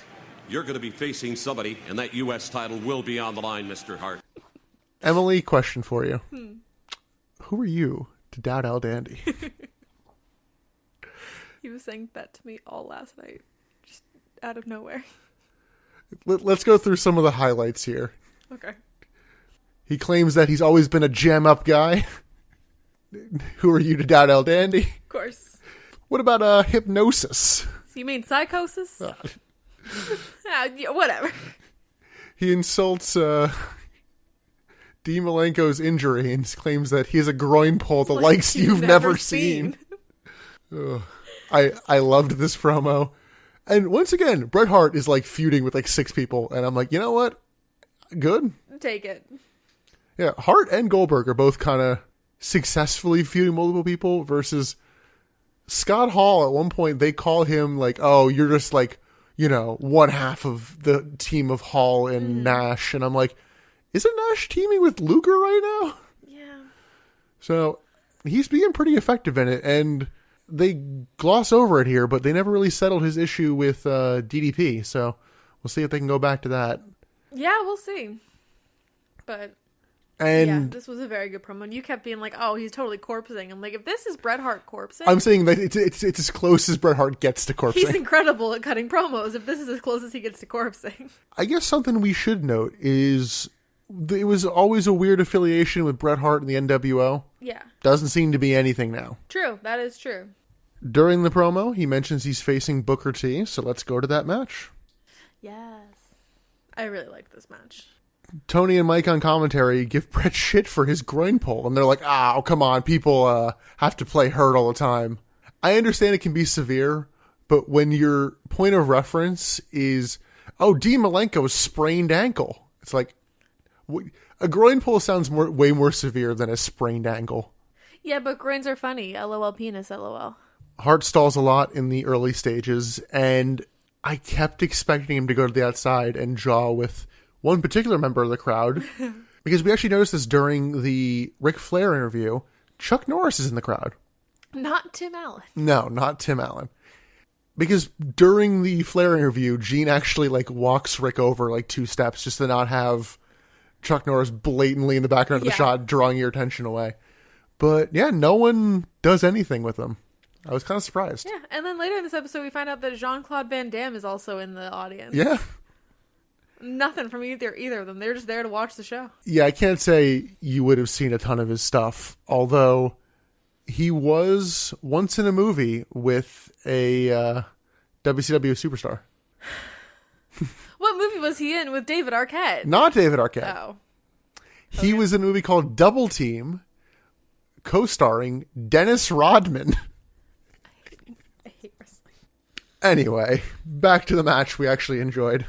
You're going to be facing somebody, and that U.S. title will be on the line, Mr. Hart. Emily, question for you. Who are you to doubt El Dandy? He was saying that to me all last night. Out of nowhere. Let's go through some of the highlights here. Okay. He claims that he's always been a jam-up guy. Who are you to doubt El Dandy? Of course. What about Hypnosis? So you mean Psychosis? Yeah, whatever. He insults Dean Malenko's injury and claims that he has a groin pull the likes you've never seen. I loved this promo. And once again, Bret Hart is like feuding with like 6 people. And I'm like, you know what? Good. Take it. Yeah, Hart and Goldberg are both kind of successfully feuding multiple people versus Scott Hall. At one point, they call him like, oh, you're just like, you know, one half of the team of Hall and Nash. And I'm like, isn't Nash teaming with Luger right now? Yeah. So he's being pretty effective in it. And they gloss over it here, but they never really settled his issue with DDP. So we'll see if they can go back to that. Yeah, we'll see. But and this was a very good promo. And you kept being like, "Oh, he's totally corpsing." I'm like, if this is Bret Hart corpsing, I'm saying that it's as close as Bret Hart gets to corpsing. He's incredible at cutting promos. If this is as close as he gets to corpsing, I guess something we should note is it was always a weird affiliation with Bret Hart and the NWO. Yeah. Doesn't seem to be anything now. True. That is true. During the promo, he mentions he's facing Booker T, so let's go to that match. Yes. I really like this match. Tony and Mike on commentary give Bret shit for his groin pull, and they're like, oh, come on, people have to play hurt all the time. I understand it can be severe, but when your point of reference is, oh, Dean Malenko's sprained ankle, it's like, a groin pull sounds way more severe than a sprained ankle. Yeah, but groins are funny. LOL penis, LOL. Hart stalls a lot in the early stages, and I kept expecting him to go to the outside and jaw with one particular member of the crowd. Because we actually noticed this during the Ric Flair interview. Chuck Norris is in the crowd. Not Tim Allen. No, not Tim Allen. Because during the Flair interview, Gene actually walks Rick over 2 steps just to not have Chuck Norris blatantly in the background of the shot, drawing your attention away. But yeah, no one does anything with him. I was kind of surprised. Yeah, and then later in this episode, we find out that Jean-Claude Van Damme is also in the audience. Yeah. Nothing from either of them. They're just there to watch the show. Yeah, I can't say you would have seen a ton of his stuff, although he was once in a movie with a WCW superstar. What movie was he in with David Arquette? Not David Arquette. Oh. He was in a movie called Double Team, co-starring Dennis Rodman. I hate wrestling. Anyway, back to the match we actually enjoyed.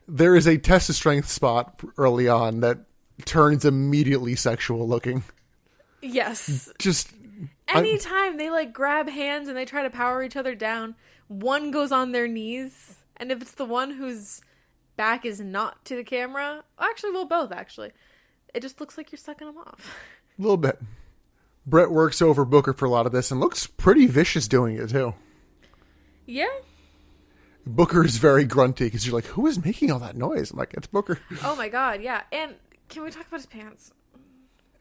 There is a test of strength spot early on that turns immediately sexual looking. Yes. Just anytime they grab hands and they try to power each other down, one goes on their knees, and if it's the one whose back is not to the camera, both actually, it just looks like you're sucking them off. A little bit. Bret works over Booker for a lot of this and looks pretty vicious doing it too. Yeah. Booker is very grunty because you're like, who is making all that noise? I'm like, it's Booker. Oh my god, yeah. And can we talk about his pants?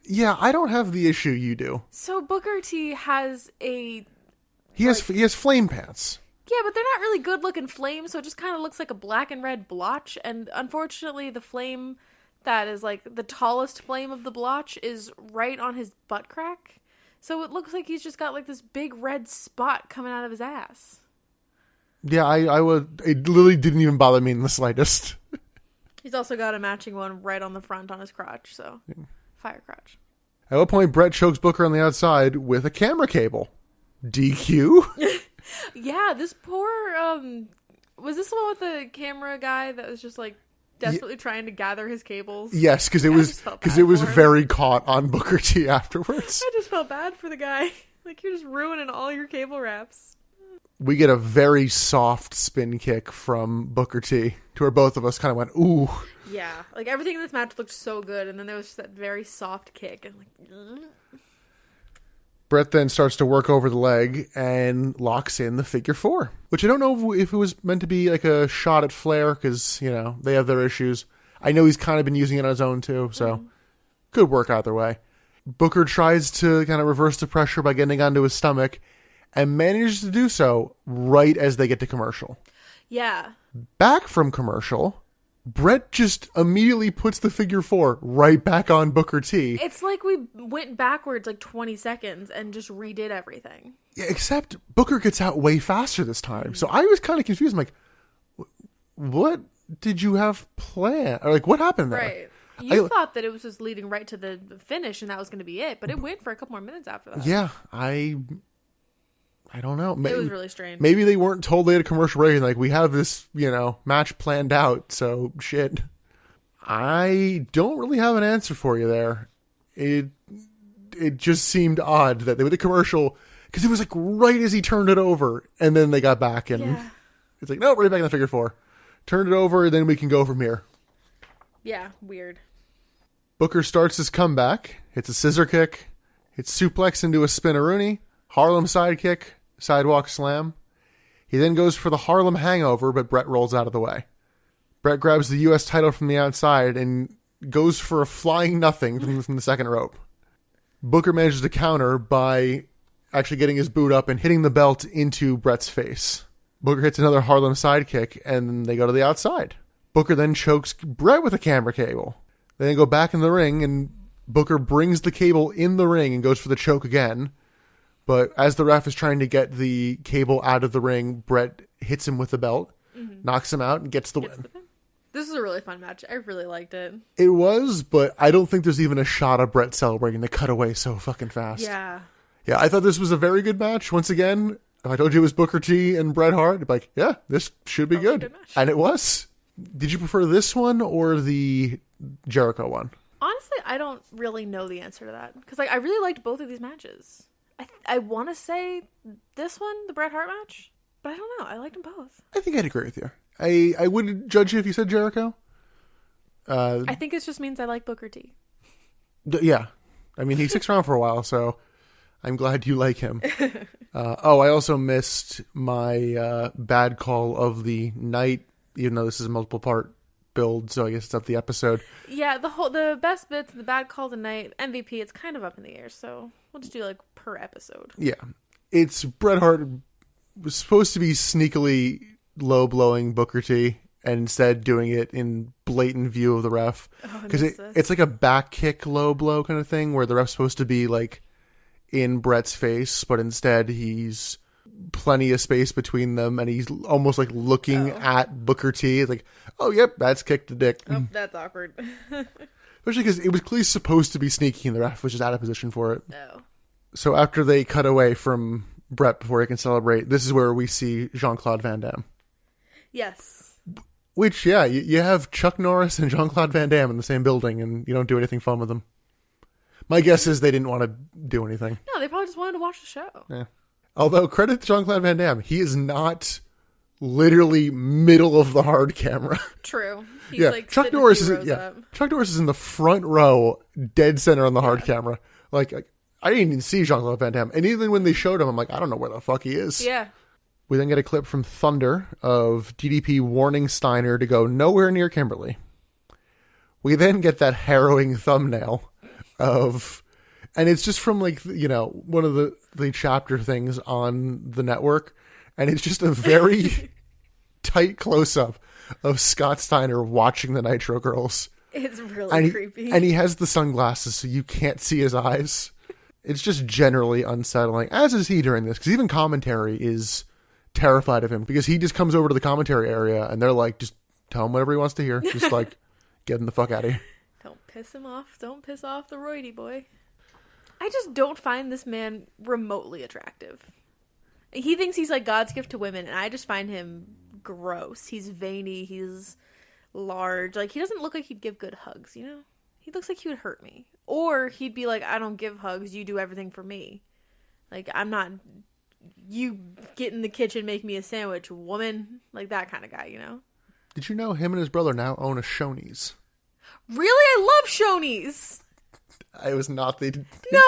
Yeah, I don't have the issue you do. So Booker T has he has flame pants. Yeah, but they're not really good looking flames, so it just kind of looks like a black and red blotch. And unfortunately, the flame that is the tallest flame of the blotch is right on his butt crack. So it looks like he's just got this big red spot coming out of his ass. Yeah, it literally didn't even bother me in the slightest. He's also got a matching one right on the front on his crotch, so fire crotch. At what point Bret chokes Booker on the outside with a camera cable. DQ? Yeah, this poor, was this the one with the camera guy that was just desperately trying to gather his cables? Yes, because it was very caught on Booker T afterwards. I just felt bad for the guy. You're just ruining all your cable wraps. We get a very soft spin kick from Booker T to where both of us kind of went, ooh. Yeah, everything in this match looked so good, and then there was just that very soft kick, and Bret then starts to work over the leg and locks in the figure 4, which I don't know if it was meant to be a shot at Flair because, they have their issues. I know he's kind of been using it on his own too, so could work either way. Booker tries to kind of reverse the pressure by getting onto his stomach and manages to do so right as they get to commercial. Yeah. Back from commercial, Bret just immediately puts the figure 4 right back on Booker T. It's like we went backwards 20 seconds and just redid everything. Yeah, except Booker gets out way faster this time. So I was kind of confused. I'm like, what did you have planned? Or what happened there? Right. You thought that it was just leading right to the finish and that was going to be it, but it went for a couple more minutes after that. Yeah, I don't know. It was really strange. Maybe they weren't told they had a commercial break. We have this, match planned out. So shit. I don't really have an answer for you there. It just seemed odd that they were the commercial because it was right as he turned it over, and then they got back and it's no, right back in the figure 4. Turn it over, then we can go from here. Yeah, weird. Booker starts his comeback. Hits a scissor kick. Hits suplex into a spinneroonie. Harlem sidekick. Sidewalk slam. He then goes for the Harlem hangover, but Bret rolls out of the way. Bret grabs the U.S. title from the outside and goes for a flying nothing from the second rope. Booker manages to counter by actually getting his boot up and hitting the belt into Bret's face. Booker hits another Harlem sidekick, and they go to the outside. Booker then chokes Bret with a camera cable. They then go back in the ring, and Booker brings the cable in the ring and goes for the choke again. But as the ref is trying to get the cable out of the ring, Bret hits him with the belt, knocks him out, and gets the win. This is a really fun match. I really liked it. It was, but I don't think there's even a shot of Bret celebrating. They cut away so fucking fast. Yeah. Yeah, I thought this was a very good match. Once again, if I told you it was Booker T and Bret Hart, I'd be like, yeah, this should be good. And it was. Did you prefer this one or the Jericho one? Honestly, I don't really know the answer to that. Because I really liked both of these matches. I want to say this one, the Bret Hart match. But I don't know. I liked them both. I think I'd agree with you. I wouldn't judge you if you said Jericho. I think it just means I like Booker T. Yeah. I mean, he sticks around for a while, so I'm glad you like him. I also missed my bad call of the night, even though this is a multiple part build, so I guess it's up the episode. Yeah, the best bits, the bad call tonight, MVP, it's kind of up in the air, so we'll just do like per episode. Yeah. It's Bret Hart was supposed to be sneakily low blowing Booker T and instead doing it in blatant view of the ref. Because it's like a back kick low blow kind of thing where the ref's supposed to be like in Bret's face, but instead he's plenty of space between them and he's almost like looking at Booker T. It's like, oh, yep, that's kicked the dick. Oh, that's awkward. Especially because it was clearly supposed to be sneaky and the ref was just out of position for it. No. So after they cut away from Bret before he can celebrate, this is where we see Jean-Claude Van Damme. Yes. Which, yeah, you have Chuck Norris and Jean-Claude Van Damme in the same building and you don't do anything fun with them. My guess is they didn't want to do anything. No, they probably just wanted to watch the show. Yeah. Although, credit to Jean-Claude Van Damme, he is not literally middle of the hard camera. True. He's like Chuck Norris is in the front row, dead center on the hard camera. Like, I didn't even see Jean-Claude Van Damme. And even when they showed him, I'm like, I don't know where the fuck he is. Yeah. We then get a clip from Thunder of DDP warning Steiner to go nowhere near Kimberly. We then get that harrowing thumbnail of, and it's just from like, you know, one of the chapter things on the network. And it's just a very tight close-up of Scott Steiner watching the Nitro Girls. It's really creepy. And he has the sunglasses so you can't see his eyes. It's just generally unsettling, as is he during this, because even commentary is terrified of him, because he just comes over to the commentary area and they're like, just tell him whatever he wants to hear. Just like, get him the fuck out of here. Don't piss him off. Don't piss off the roidy boy. I just don't find this man remotely attractive. He thinks he's like God's gift to women, and I just find him gross. He's veiny. He's large. Like, he doesn't look like he'd give good hugs, you know? He looks like he would hurt me. Or he'd be like, I don't give hugs. You do everything for me. Like, I'm not... You get in the kitchen, make me a sandwich, woman. Like, that kind of guy, you know? Did you know him and his brother now own a Shoney's? Really? I love Shoney's! I was not... No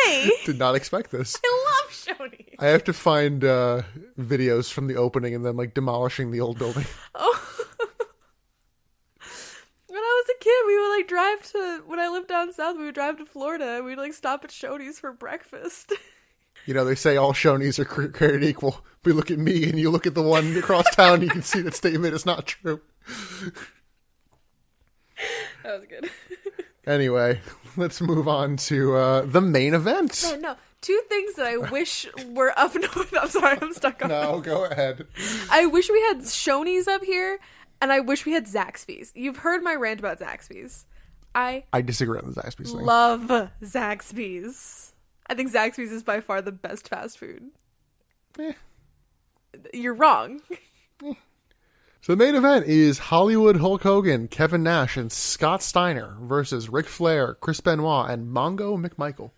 way! Did not expect this. I love Shoney's! I have to find videos from the opening and then, like, demolishing the old building. Oh. When I was a kid, we would, like, drive to... When I lived down south, we would drive to Florida, and we'd, like, stop at Shoney's for breakfast. You know, they say all Shoney's are created equal. But you look at me and you look at the one across town, you can see that statement is not true. That was good. Anyway, let's move on to the main event. No. Two things that I wish were up north. I'm sorry, I'm stuck on. No, go ahead. I wish we had Shoney's up here, and I wish we had Zaxby's. You've heard my rant about Zaxby's. I disagree on the Zaxby's thing. Love Zaxby's. I think Zaxby's is by far the best fast food. You're wrong. So the main event is Hollywood Hulk Hogan, Kevin Nash, and Scott Steiner versus Ric Flair, Chris Benoit, and Mongo McMichael.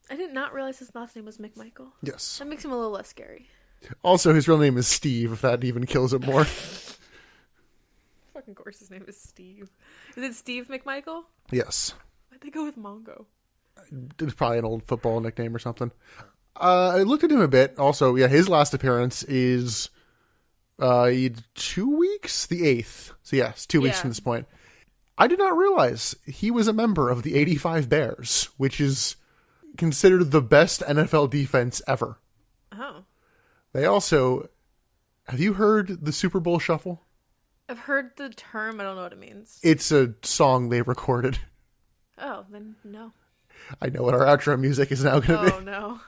I did not realize his last name was McMichael. Yes. That makes him a little less scary. Also, his real name is Steve, if that even kills it more. Fucking course his name is Steve. Is it Steve McMichael? Yes. Why'd they go with Mongo? It's probably an old football nickname or something. I looked at him a bit. Also, yeah, his last appearance is 2 weeks? The 8th. So yes, 2 weeks from this point. I did not realize he was a member of the 85 Bears, which is considered the best NFL defense ever. Oh. They also... Have you heard the Super Bowl Shuffle? I've heard the term. I don't know what it means. It's a song they recorded. Oh, then no. I know what our outro music is now going to be. Oh, no.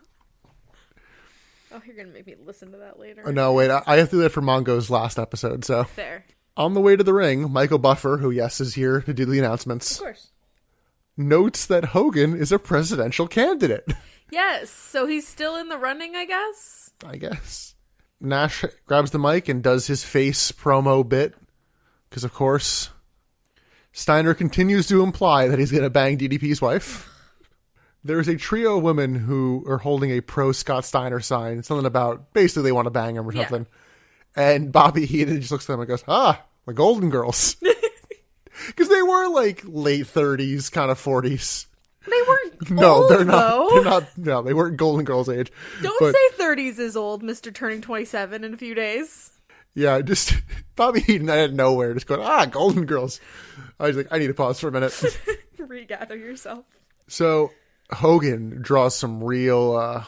Oh, you're going to make me listen to that later. Oh, no, wait. I have to do that for Mongo's last episode, so... Fair. On the way to the ring, Michael Buffer, who, yes, is here to do the announcements... Of course. Notes that Hogan is a presidential candidate. Yes, so he's still in the running, I guess? I guess. Nash grabs the mic and does his face promo bit. Because, of course, Steiner continues to imply that he's going to bang DDP's wife. There's a trio of women who are holding a pro Scott Steiner sign. Something about basically they want to bang him or something. And Bobby Heenan just looks at them and goes, the Golden Girls. Because they were like late 30s, kind of 40s. They weren't No, old, they're not. though. They're not. No, they weren't Golden Girls age. Don't say 30s is old, Mr. Turning 27 in a few days. Yeah, just Bobby Heenan out of nowhere, just going, Golden Girls. I was like, I need to pause for a minute. Regather yourself. So Hogan draws some real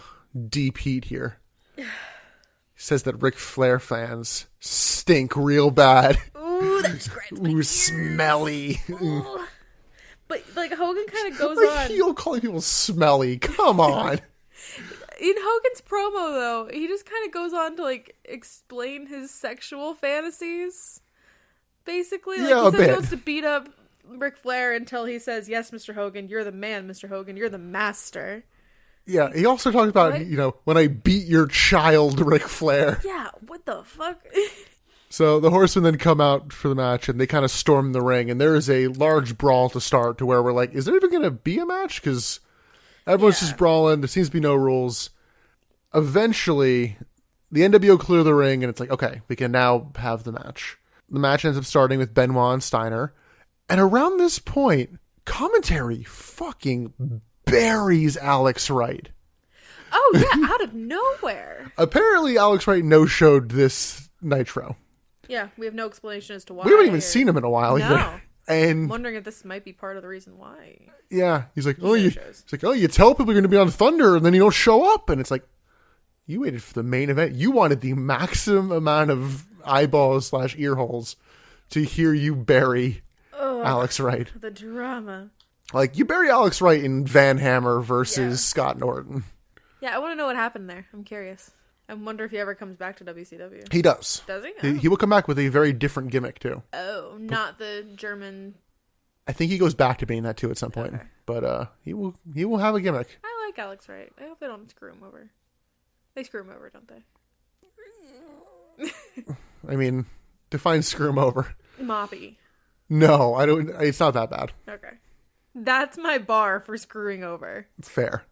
deep heat here. He says that Ric Flair fans stink real bad. Ooh, that just grinds my Ooh, gears. smelly. Ooh. But, like, Hogan kind of goes Like, on. heel calling people smelly. Come on. In Hogan's promo, though, he just kind of goes on to, like, explain his sexual fantasies. Basically. Like, Yeah, he a says he bit. wants to beat up Ric Flair until he says, yes, Mr. Hogan, you're the man, Mr. Hogan, you're the master. Yeah, he also talked about, What? when I beat your child, Ric Flair. Yeah, what the fuck? So the Horsemen then come out for the match, and they kind of storm the ring, and there is a large brawl to start to where we're like, is there even going to be a match? Because everyone's just brawling. There seems to be no rules. Eventually, the NWO clear the ring, and it's like, okay, we can now have the match. The match ends up starting with Benoit and Steiner. And around this point, commentary fucking buries Alex Wright. Oh, yeah, out of nowhere. Apparently, Alex Wright no-showed this Nitro. Yeah, we have no explanation as to why. We haven't even seen him in a while No. either. And I'm wondering if this might be part of the reason why. yeah, he's like, shows. you tell people you're going to be on Thunder, and then you don't show up, and it's like, you waited for the main event. You wanted the maximum amount of eyeballs / ear holes to hear you bury Alex Wright. The drama. Like, you bury Alex Wright in Van Hammer versus Scott Norton. Yeah, I want to know what happened there. I'm curious. I wonder if he ever comes back to WCW. He does. Does he? He will come back with a very different gimmick, too. Oh, not the German. I think he goes back to being that, too, at some point. Okay. But he will have a gimmick. I like Alex Wright. I hope they don't screw him over. They screw him over, don't they? I mean, define screw him over. Moppy. No, I don't. It's not that bad. Okay. That's my bar for screwing over. Fair.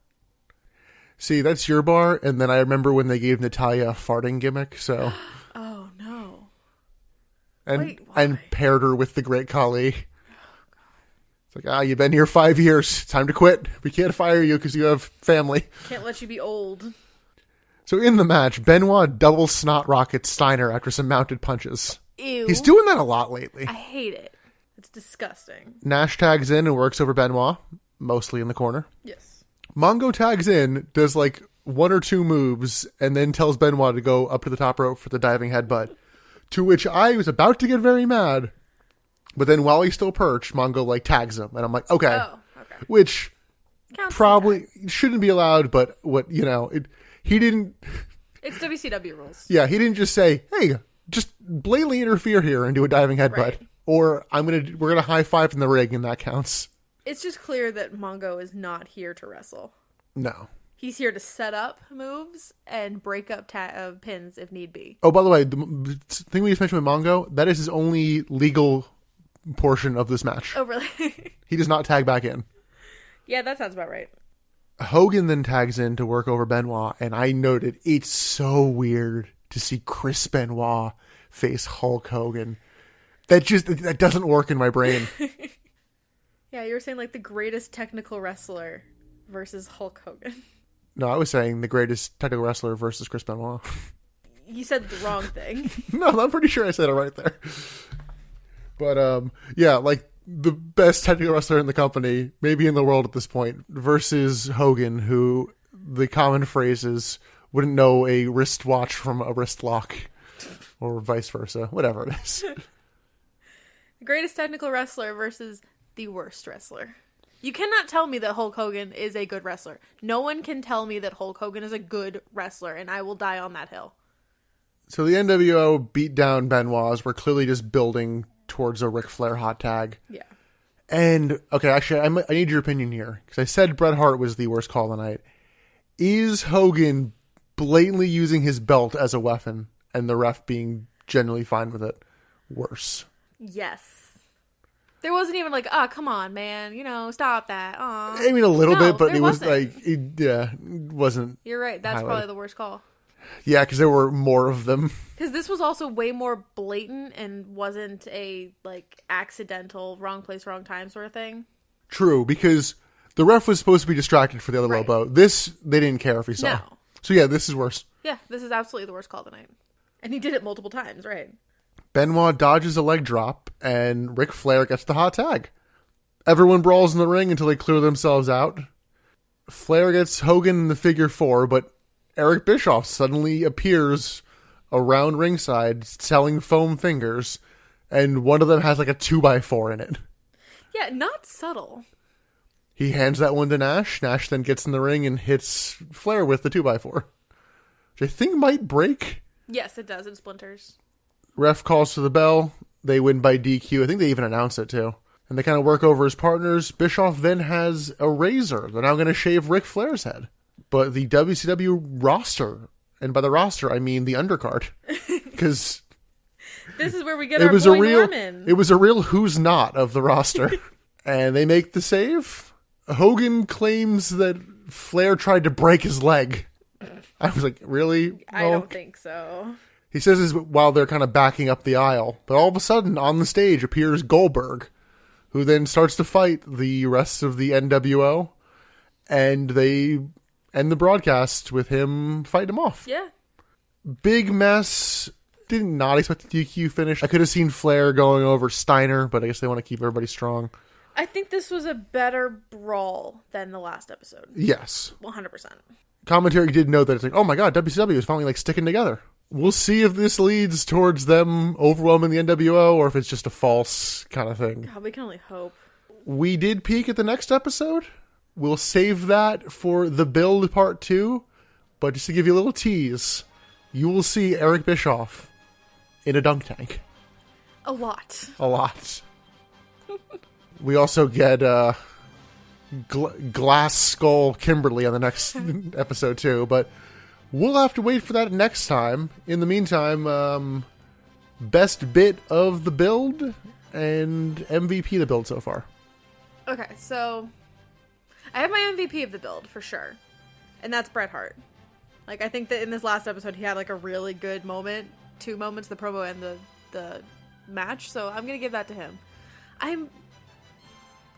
See, that's your bar, and then I remember when they gave Natalya a farting gimmick, so... Oh, no. And Wait, why? and paired her with the Great Khali. It's like, you've been here 5 years. Time to quit. We can't fire you because you have family. Can't let you be old. So in the match, Benoit double snot rockets Steiner after some mounted punches. Ew. He's doing that a lot lately. I hate it. It's disgusting. Nash tags in and works over Benoit, mostly in the corner. Yes. Mongo tags in, does like 1 or 2 moves, and then tells Benoit to go up to the top rope for the diving headbutt. To which I was about to get very mad, but then while he's still perched, Mongo like tags him, and I'm like, okay. Oh, okay. Which Counts probably shouldn't be allowed, but he didn't. It's WCW rules. Yeah, he didn't just say, hey, just blatantly interfere here and do a diving headbutt. Right. Or we're gonna high five in the ring and that counts. It's just clear that Mongo is not here to wrestle. No. He's here to set up moves and break up pins if need be. Oh, by the way, the thing we just mentioned with Mongo, that is his only legal portion of this match. Oh, really? He does not tag back in. Yeah, that sounds about right. Hogan then tags in to work over Benoit, and I noted it's so weird to see Chris Benoit face Hulk Hogan. That doesn't work in my brain. Yeah, you were saying like the greatest technical wrestler versus Hulk Hogan. No, I was saying the greatest technical wrestler versus Chris Benoit. You said the wrong thing. No, I'm pretty sure I said it right there. But yeah, like the best technical wrestler in the company, maybe in the world at this point, versus Hogan, who the common phrase is wouldn't know a wristwatch from a wrist lock, or vice versa, whatever it is. The greatest technical wrestler versus the worst wrestler. You cannot tell me that Hulk Hogan is a good wrestler. No one can tell me that Hulk Hogan is a good wrestler, and I will die on that hill. So the NWO beat down Benoit. We're clearly just building towards a Ric Flair hot tag. Yeah. And, okay, actually, I need your opinion here, because I said Bret Hart was the worst call of the night. Is Hogan blatantly using his belt as a weapon, and the ref being generally fine with it, worse? Yes. There wasn't even like, oh, come on, man. Stop that. Aw. I mean, a little No, bit, but there it was wasn't. like, it wasn't. You're right. That's highlighted. probably the worst call. Yeah, because there were more of them. Because this was also way more blatant and wasn't a, like, accidental, wrong place, wrong time sort of thing. True, because the ref was supposed to be distracted for the other Right. elbow. This, they didn't care if he saw. No. So yeah, this is worse. Yeah, this is absolutely the worst call tonight. And he did it multiple times, right? Benoit dodges a leg drop, and Ric Flair gets the hot tag. Everyone brawls in the ring until they clear themselves out. Flair gets Hogan in the figure 4, but Eric Bischoff suddenly appears around ringside selling foam fingers, and one of them has like a 2x4 in it. Yeah, not subtle. He hands that one to Nash. Nash then gets in the ring and hits Flair with the 2x4, which I think might break. Yes, it does. It splinters. Ref calls for the bell. They win by DQ. I think they even announce it too. And they kind of work over his partners. Bischoff then has a razor. They're now going to shave Ric Flair's head. But the WCW roster, and by the roster I mean the undercard, because This is where we get our boy Norman. it was a real who's not of the roster. And they make the save. Hogan claims that Flair tried to break his leg. I was like, really? I don't think so. He says this while they're kind of backing up the aisle. But all of a sudden, on the stage appears Goldberg, who then starts to fight the rest of the NWO. And they end the broadcast with him fighting him off. Yeah. Big mess. Did not expect the DQ finish. I could have seen Flair going over Steiner, but I guess they want to keep everybody strong. I think this was a better brawl than the last episode. Yes. 100%. Commentary did note that it's like, oh my god, WCW is finally like sticking together. We'll see if this leads towards them overwhelming the NWO or if it's just a false kind of thing. God, we can only hope. We did peek at the next episode. We'll save that for the build part 2. But just to give you a little tease, you will see Eric Bischoff in a dunk tank. A lot. A lot. We also get Glass Skull Kimberly on the next episode too, but we'll have to wait for that next time. In the meantime, best bit of the build and MVP of the build so far. Okay, so I have my MVP of the build for sure, and that's Bret Hart. Like, I think that in this last episode he had like a really good moment, 2 moments, the promo and the match, so I'm gonna give that to him. I'm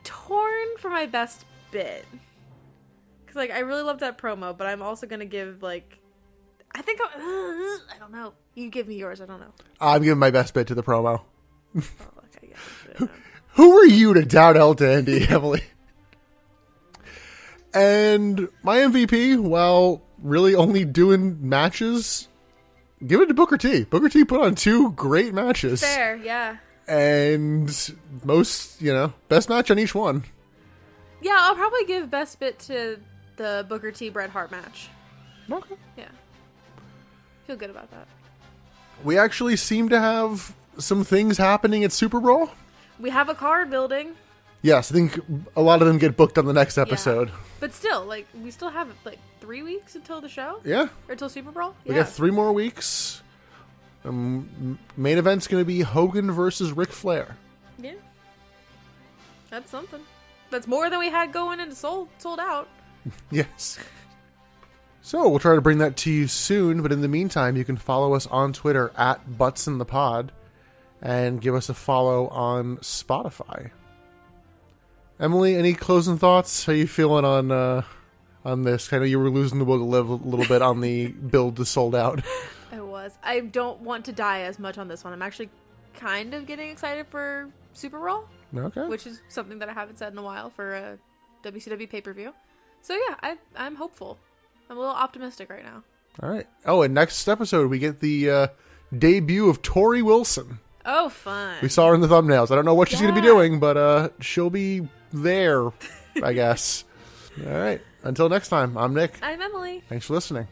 torn for my best bit, because like I really loved that promo, but I'm also gonna give like I don't know. You give me yours. I don't know. I'm giving my best bit to the promo. Oh, okay, yeah. Who are you to doubt El Dandy, Emily? And my MVP, while really only doing matches, give it to Booker T. Booker T put on 2 great matches. Fair, yeah. And most, best match on each one. Yeah, I'll probably give best bit to the Booker T Bret Hart match. Okay. Yeah. Feel good about that. We actually seem to have some things happening at SuperBrawl. We have a card building. Yes, I think a lot of them get booked on the next episode. Yeah. But still, like, we still have, like, 3 weeks until the show? Yeah. Or until SuperBrawl? We got 3 more weeks. Main event's going to be Hogan versus Ric Flair. Yeah. That's something. That's more than we had going into sold out. Yes. So we'll try to bring that to you soon, but in the meantime, you can follow us on Twitter at ButtsInThePod and give us a follow on Spotify. Emily, any closing thoughts? How are you feeling on this? I know you were losing the will to live a little bit on the build to sold out. I was. I don't want to die as much on this one. I'm actually kind of getting excited for SuperBrawl. Okay. Which is something that I haven't said in a while for a WCW pay-per-view. So yeah, I'm hopeful. I'm a little optimistic right now. All right. Oh, and next episode we get the debut of Tori Wilson. Oh, fun. We saw her in the thumbnails. I don't know what she's going to be doing, but she'll be there, I guess. All right. Until next time, I'm Nick. I'm Emily. Thanks for listening.